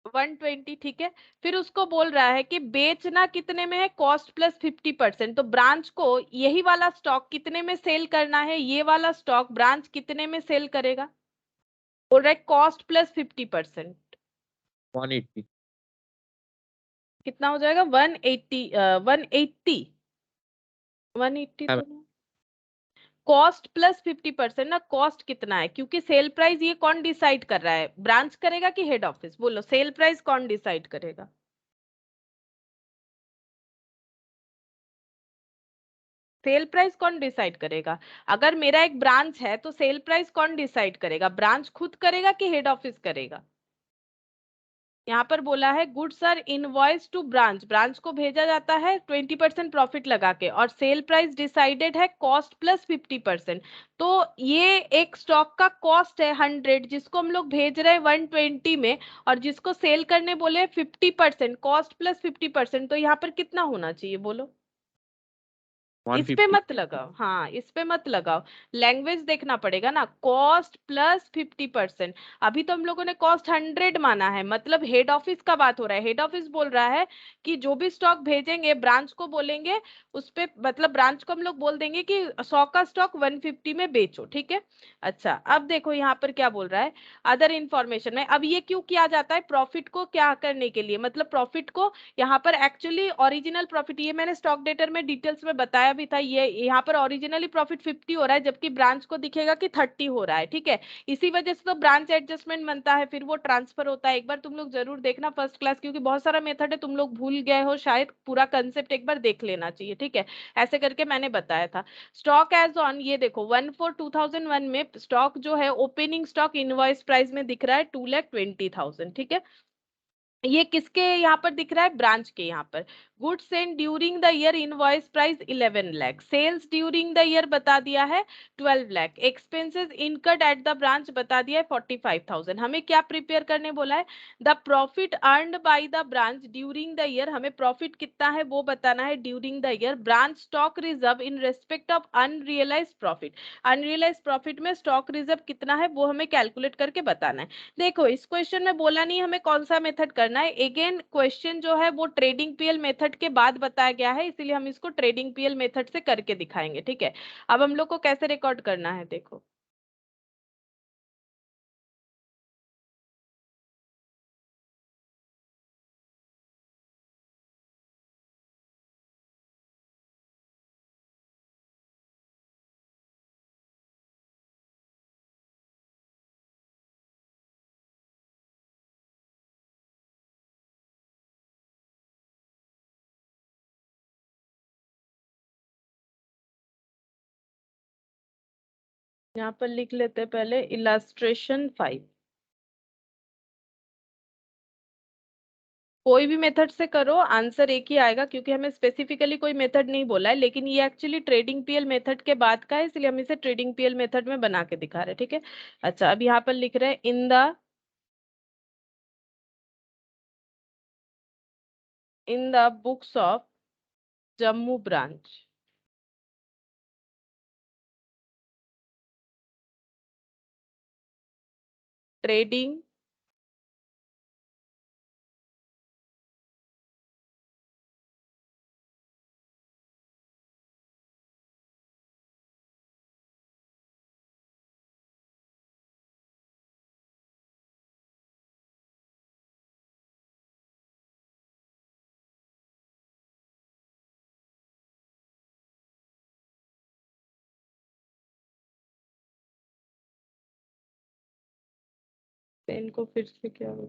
120, ठीक है। फिर उसको बोल रहा है कि बेचना कितने में है, कॉस्ट प्लस 50%, तो ब्रांच को यही वाला स्टॉक कितने में सेल करना है, ये वाला स्टॉक ब्रांच कितने में सेल करेगा, बोल रहा है कॉस्ट प्लस 50%। 180। कितना हो जाएगा 180, 180, 180 হ্যাঁ। तो नहीं, कॉस्ट प्लस 50% ना। कॉस्ट कितना है, क्योंकि सेल प्राइस ये कौन डिसाइड कर रहा है, ब्रांच करेगा कि हेड ऑफिस, बोलो सेल प्राइस कौन डिसाइड करेगा। सेल प्राइस कौन डिसाइड करेगा, अगर मेरा एक ब्रांच है तो सेल प्राइस कौन डिसाइड करेगा, ब्रांच खुद करेगा कि हेड ऑफिस करेगा। यहाँ पर बोला है goods are invoice to branch, branch को भेजा जाता है 20% प्रॉफिट लगा के, और सेल प्राइस डिसाइडेड है कॉस्ट प्लस 50%। तो ये एक स्टॉक का कॉस्ट है 100, जिसको हम लोग भेज रहे हैं 120 में, और जिसको सेल करने बोले 50%, कॉस्ट प्लस 50%, तो यहाँ पर कितना होना चाहिए बोलो? इस पे 150। मत लगाओ, हाँ इस पे मत लगाओ, लैंग्वेज देखना पड़ेगा ना, कॉस्ट प्लस 50%। अभी तो हम लोगों ने कॉस्ट 100 माना है, मतलब हेड ऑफिस का बात हो रहा है, हेड ऑफिस बोल रहा है कि जो भी स्टॉक भेजेंगे ब्रांच को बोलेंगे उस पे, मतलब ब्रांच को हम लोग बोल देंगे कि 100 का स्टॉक 150 में बेचो, ठीक है। अच्छा अब देखो यहाँ पर क्या बोल रहा है, अदर इंफॉर्मेशन में। अब ये क्यों किया जाता है, प्रॉफिट को क्या करने के लिए, मतलब प्रॉफिट को यहाँ पर एक्चुअली ओरिजिनल प्रॉफिट, ये मैंने स्टॉक डेटर में डिटेल्स में बताया भी था, ये यहाँ पर ओरिजिनली प्रॉफिट 50 हो रहा है, जबकि ब्रांच को दिखेगा कि 30 हो रहा है, ठीक है। इसी वजह से तो ब्रांच एडजस्टमेंट बनता है, फिर वो ट्रांसफर होता है। एक बार तुम लोग जरूर देखना फर्स्ट क्लास, क्योंकि बहुत सारा मेथड है तुम लोग भूल गए हो शायद, पूरा कंसेप्ट एक बार देख लेना चाहिए, ठीक है। ऐसे करके मैंने बताया था। स्टॉक एज ऑन, ये देखो 1/4/2001 में स्टॉक जो है ओपनिंग स्टॉक इनवॉइस प्राइस में दिख रहा है 2,20,000, ठीक है। ये किसके यहाँ पर दिख रहा है, ब्रांच के यहाँ पर। Goods send during the year invoice price 11 lakh, sales during the year बता दिया है 12 lakh, expenses incurred at the branch बता दिया है 45,000। हमें क्या प्रिपेयर करने बोला है, the profit earned bye the branch during the year, हमें प्रॉफिट कितना है वो बताना है during the year. Branch stock reserve in respect of unrealised profit, unrealised profit में स्टॉक रिजर्व कितना है वो हमें कैलकुलेट करके बताना है। देखो इस क्वेश्चन में बोला नहीं हमें कौन सा मेथड करना है, अगेन क्वेश्चन जो है वो ट्रेडिंग पीएल मेथड के बाद बताया गया है, इसीलिए हम इसको ट्रेडिंग पीएल मेथड से करके दिखाएंगे, ठीक है। अब हम लोग को कैसे रिकॉर्ड करना है देखो, यहाँ पर लिख लेते हैं पहले इलास्ट्रेशन 5। कोई भी मेथड से करो आंसर एक ही आएगा, क्योंकि हमें स्पेसिफिकली कोई मेथड नहीं बोला है, लेकिन ये एक्चुअली ट्रेडिंग पीएल मेथड के बाद का है, इसलिए हम इसे ट्रेडिंग पीएल मेथड में बना के दिखा रहे हैं, ठीक है। अच्छा अब यहाँ पर लिख रहे हैं in the books of Jammu branch, trading पेन को फिर से क्या होगा,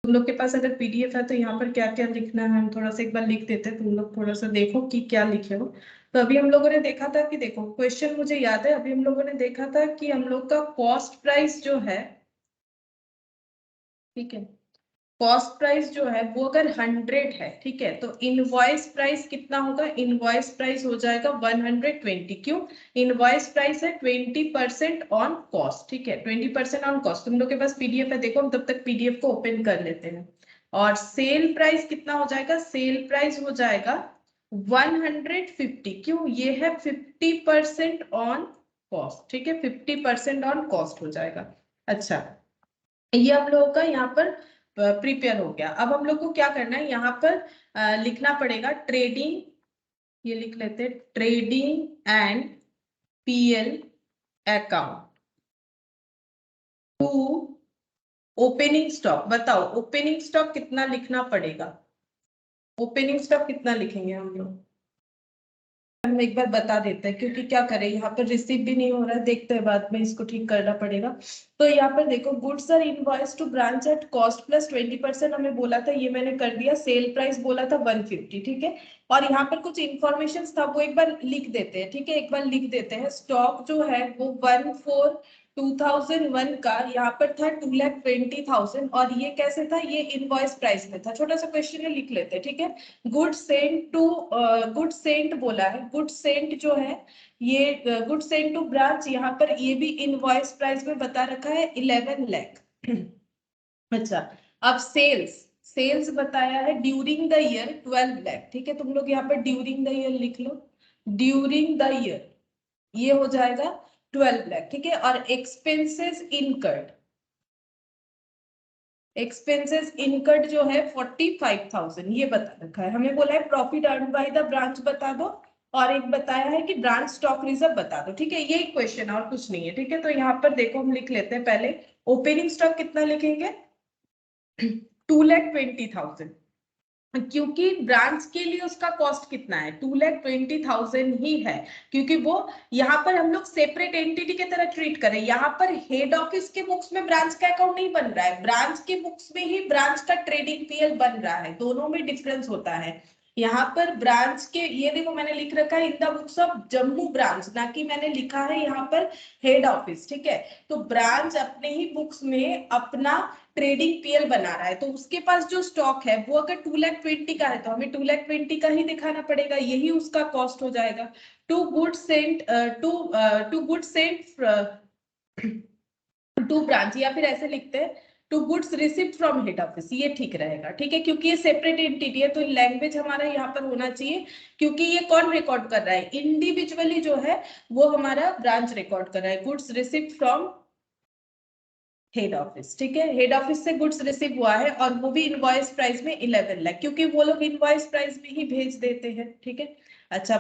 तुम लोग के पास अगर पीडीएफ है तो यहाँ पर क्या क्या लिखना है हम थोड़ा सा एक बार लिख देते हैं, तुम लोग थोड़ा सा देखो कि क्या लिखे हो। तो अभी हम लोगों ने देखा था कि देखो क्वेश्चन मुझे याद है, अभी हम लोगों ने देखा था कि हम लोग का कॉस्ट प्राइस जो है, ठीक है, कॉस्ट प्राइस जो है वो अगर 100 है, ठीक है, तो इनवॉइस प्राइस कितना होगा, इनवॉइस प्राइस हो जाएगा 120। क्यों, इनवॉइस प्राइस है 20% ऑन कॉस्ट, ठीक है, 20% ऑन कॉस्ट। तुम लोग के पास पीडीएफ है, देखो हम तब तक पीडीएफ को ओपन कर लेते हैं। और सेल प्राइस कितना हो जाएगा, सेल प्राइस हो जाएगा 150। क्यों, ये है 50% ऑन कॉस्ट, ठीक है, 50% ऑन कॉस्ट हो जाएगा। अच्छा ये हम लोगों का यहाँ पर प्रिपेयर हो गया। अब हम लोग को क्या करना है, यहाँ पर लिखना पड़ेगा ट्रेडिंग, ये लिख लेते हैं trading and PL account to opening stock. बताओ ओपनिंग स्टॉक कितना लिखना पड़ेगा, ओपनिंग स्टॉक कितना लिखेंगे हम लोग, हम एक बार बता देते हैं, क्योंकि क्या करें यहाँ पर रिसीव भी नहीं हो रहा है, देखते हैं बाद में इसको ठीक करना पड़ेगा। तो यहाँ पर देखो goods are invoice to branch at cost plus 20% हमें बोला था, ये मैंने कर दिया। सेल प्राइस बोला था 150, ठीक है। और यहाँ पर कुछ इंफॉर्मेशन था वो एक बार लिख देते हैं, ठीक है, एक बार लिख देते हैं। स्टॉक जो है वो 14,2001 का यहाँ पर था 2,20,000, और ये कैसे था, ये इनवॉइस प्राइस में था। छोटा सा क्वेश्चन है, लिख लेते हैं, ठीक है। गुड सेंट बोला है, गुड सेंट जो है ये गुड सेंट टू ब्रांच, यहाँ पर ये भी इनवॉइस प्राइस में बता रखा है 11 लाख। अच्छा, अब सेल्स बताया है ड्यूरिंग द ईयर 12 लाख, ठीक है। तुम लोग यहाँ पर ड्यूरिंग द ईयर लिख लो, ड्यूरिंग द ईयर ये हो जाएगा 12 लाख, ठीक है। और एक्सपेंसेस इनकर्ड जो है 45,000 ये बता रखा है। हमें बोला है profit earn by the branch बता दो, और एक बताया है कि ब्रांच स्टॉक रिजर्व बता दो, ठीक है। ये क्वेश्चन और कुछ नहीं है, ठीक है। तो यहाँ पर देखो हम लिख लेते हैं पहले, ओपनिंग स्टॉक कितना लिखेंगे 2,20,000, क्योंकि ब्रांच के लिए उसका कॉस्ट कितना है 2,20,000 ही है, क्योंकि वो यहाँ पर हम लोग सेपरेट एंटिटी की तरह ट्रीट करें। यहाँ पर हेड ऑफिस के बुक्स में ब्रांच का अकाउंट नहीं बन रहा है, ब्रांच के बुक्स में ही ब्रांच का ट्रेडिंग पीएल बन रहा है, दोनों में डिफरेंस होता है। यहाँ पर ब्रांच के ये देखो मैंने लिख रखा है इन the books of Jammu branch, ना कि मैंने लिखा है यहाँ पर हेड ऑफिस, ठीक है। तो ब्रांच अपने ही बुक्स में अपना ट्रेडिंग पीएल बना रहा है, तो उसके पास जो स्टॉक है वो अगर 2,20,000 का है तो हमें 2,20,000 का ही दिखाना पड़ेगा, यही उसका कॉस्ट हो जाएगा। To good sent to branch, या फिर ऐसे लिखते हैं to goods received from head office, ये ठीक रहेगा, ठीक है। क्योंकि ये सेपरेट एंटिटी है तो लैंग्वेज हमारा यहाँ पर होना चाहिए, क्योंकि ये कौन रिकॉर्ड कर रहा है, इंडिविजुअली जो है वो हमारा ब्रांच रिकॉर्ड कर रहा है, goods received from head office, ठीक है। हेड ऑफिस से गुड्स रिसीव हुआ है और वो भी इनवॉइस प्राइस में 11 लाख, क्योंकि वो लोग इनवॉइस प्राइस में ही भेज देते हैं, ठीक है। अच्छा,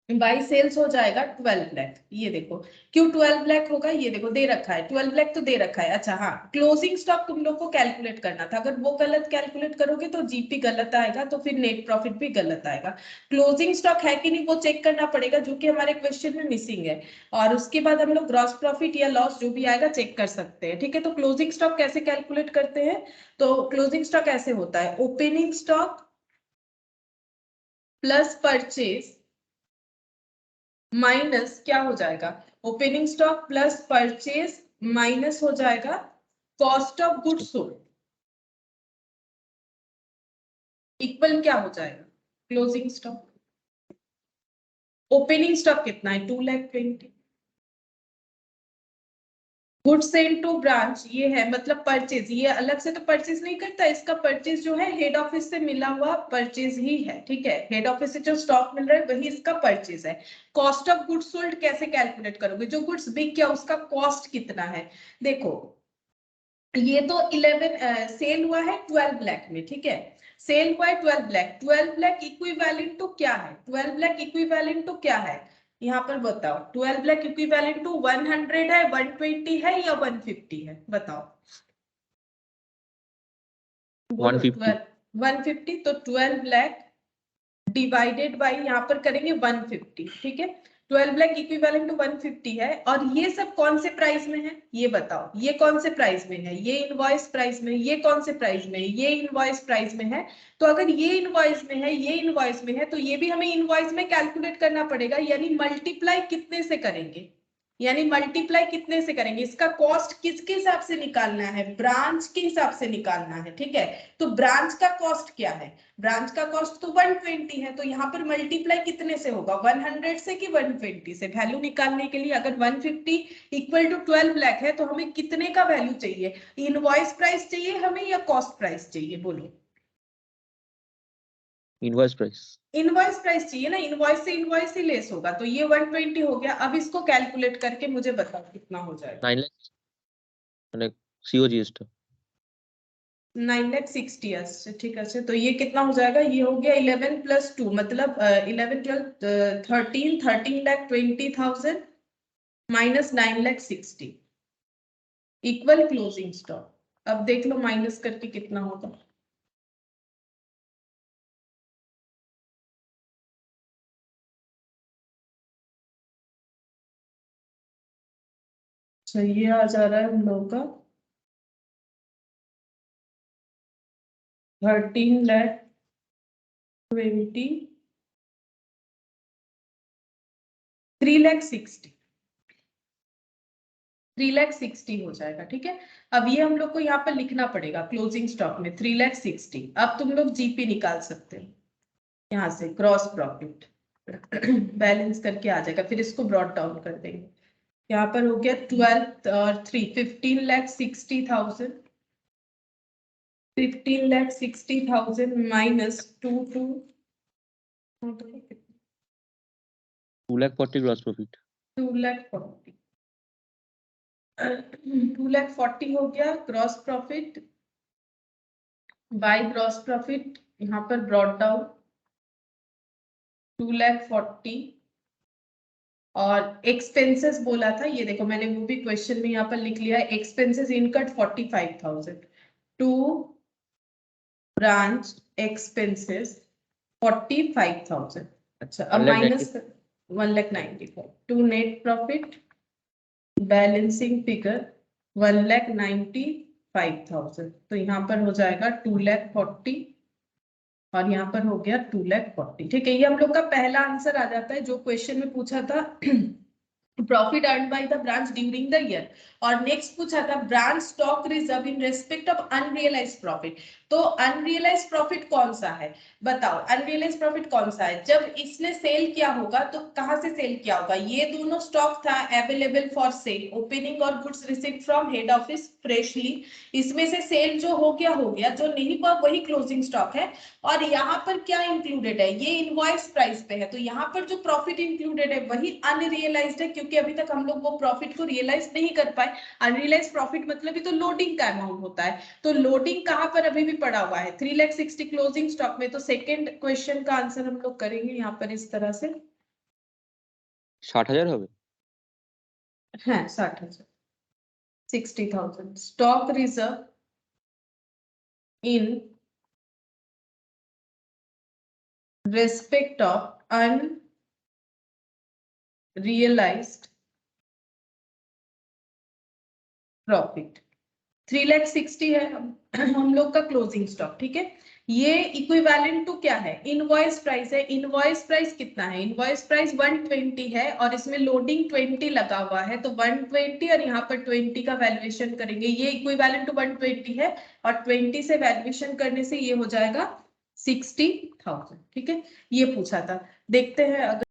बाई सेल्स हो जाएगा 12 लाख, ये देखो क्यों 12 लाख होगा, ये देखो दे रखा है 12 लाख तो दे रखा है। अच्छा हाँ, क्लोजिंग स्टॉक तुम लोग को कैलकुलेट करना था, अगर वो गलत कैलकुलेट करोगे तो जीपी गलत आएगा, तो फिर नेट प्रॉफिट भी गलत आएगा। क्लोजिंग स्टॉक है कि नहीं वो चेक करना पड़ेगा, जो कि हमारे क्वेश्चन में मिसिंग है, और उसके बाद हम लोग ग्रॉस प्रॉफिट या लॉस जो भी आएगा चेक कर सकते हैं, ठीक है। तो क्लोजिंग स्टॉक कैसे कैलकुलेट करते हैं, तो क्लोजिंग स्टॉक ऐसे होता है, opening stock plus purchase minus क्या हो जाएगा, opening stock plus purchase minus हो जाएगा cost of goods sold, equal क्या हो जाएगा क्लोजिंग स्टॉक। ओपनिंग स्टॉक कितना है 2,20,000, गुड्स सेंड टू ब्रांच ये है मतलब परचेज, ये अलग से तो परचेज नहीं करता, इसका परचेज जो है हेड ऑफिस से मिला हुआ परचेज ही है, ठीक है। हेड ऑफिस से जो स्टॉक मिल रहा है वही इसका परचेज है। कॉस्ट ऑफ गुड्स सोल्ड कैसे कैलकुलेट करोगे, जो गुड्स बिक गया उसका कॉस्ट कितना है। देखो ये तो 11 सेल हुआ है 12 लाख में, ठीक है, सेल हुआ है 12 लाख, 12 लाख इक्विवेलेंट टू क्या है, 12 लाख इक्विवेलेंट टू क्या है, यहाँ पर बताओ 12 लाख इक्विवेलेंट टू 100 है, 120 है या 150 है, बताओ। बोलो 150 150, तो 12 लाख डिवाइडेड बाई यहाँ पर करेंगे 150, ठीक है। 12 लाख इक्विवेलेंट टू 150 है, और ये सब कौन से प्राइस में है ये बताओ, ये कौन से प्राइस में है, ये इनवॉइस प्राइस में, ये कौन से प्राइस में है, ये इनवॉइस प्राइस में है। तो अगर ये इनवॉइस में है, ये इनवॉइस में है, तो ये भी हमें इनवॉइस में कैलकुलेट करना पड़ेगा, यानी मल्टीप्लाई कितने से करेंगे, यानी मल्टीप्लाई कितने से करेंगे, इसका कॉस्ट किसके हिसाब से निकालना है, ब्रांच के हिसाब से निकालना है, ठीक है। तो ब्रांच का कॉस्ट क्या है, ब्रांच का कॉस्ट तो 120 है, तो यहाँ पर मल्टीप्लाई कितने से होगा 100 से कि 120 से, वैल्यू निकालने के लिए अगर 150 इक्वल टू 12 लाख है तो हमें कितने का वैल्यू चाहिए, इनवॉइस प्राइस चाहिए हमें या कॉस्ट प्राइस चाहिए, बोलो। Invoice price. इनवॉइस प्राइस चाहिए ना, इनवॉइस से इनवॉइस ही लेस होगा, तो ये 120 हो गया। अब इसको कैलकुलेट करके मुझे बताओ कितना हो जाएगा। 9 लाख মানে COGS টা 9,60,000, अच्छा ठीक है। तो ये कितना हो जाएगा, ये हो गया 11 + 2 मतलब 11 12 13,20,000 माइनस 9,60,000 इक्वल क्लोजिंग स्टॉक। अब देख लो माइनस करके कितना होगा, अच्छा ये आ जा रहा है हम लोग का 13,20 3,60 3,60 हो जाएगा। ठीक है, अब ये हम लोग को यहाँ पर लिखना पड़ेगा क्लोजिंग स्टॉक में 3,60। अब तुम लोग जीपी निकाल सकते हो यहाँ से, ग्रॉस प्रॉफिट बैलेंस करके आ जाएगा, फिर इसको ब्रॉट डाउन कर देंगे। यहाँ पर हो गया 15,60,000 15,60,000 माइनस 240 ग्रॉस प्रॉफिट 2,40 2,40 हो गया gross profit by gross profit, यहाँ पर ब्रॉट डाउन 2,40 और एक्सपेंसेस बोला था, ये देखो मैंने वो भी क्वेश्चन में यहाँ पर लिख लिया है, expenses incurred 45,000 to branch expenses 45,000। अच्छा अब minus 1,95,000 to net profit balancing figure 1,95,000, तो यहाँ पर हो जाएगा 2,40 और यहाँ पर हो गया 2,40। ठीक है, ये हम लोग का पहला आंसर आ जाता है जो क्वेश्चन में पूछा था profit earn by the branch during the year. और नेक्स्ट पूछा था branch stock reserve in respect of unrealised profit. तो अनरियलाइज्ड प्रॉफिट कौन सा है बताओ, अनरियलाइज्ड प्रॉफिट कौन सा है? जब इसने सेल किया होगा तो कहां से सेल किया होगा? ये दोनों स्टॉक था अवेलेबल फॉर सेल, ओपनिंग और goods received from head office freshly, इसमें से सेल जो हो गया, जो नहीं हुआ वही क्लोजिंग स्टॉक है। और यहाँ पर क्या इंक्लूडेड है? ये इनवॉइस प्राइस पे है, तो यहाँ पर जो प्रॉफिट इंक्लूडेड है वही अनरियलाइज्ड है, क्योंकि अभी तक हम लोग वो प्रॉफिट को रियलाइज नहीं कर पाए। अनरियलाइज्ड प्रॉफिट मतलब ही तो लोडिंग का अमाउंट होता है, तो लोडिंग कहाँ पर अभी भी पड़ा हुआ है 3,60,000 क्लोजिंग स्टॉक में। तो सेकंड क्वेश्चन का आंसर हम लोग करेंगे यहाँ पर इस तरह से 60,000 হবে। हाँ 60,000 60,000 stock reserve in respect of unrealized profit 3,60,000 है हम लोग का क्लोजिंग स्टॉक। ठीक है, ये इक्विवेलेंट टू क्या है? इनवॉइस प्राइस है। इनवॉइस प्राइस कितना है? इनवॉइस प्राइस 120 है और इसमें लोडिंग 20 लगा हुआ है, तो 120 और यहाँ पर 20 का वैल्यूएशन करेंगे, ये इक्विवेलेंट टू 120 है और 20 से वैल्यूएशन करने से ये हो जाएगा 60,000। ठीक है, ये पूछा था, देखते हैं अगर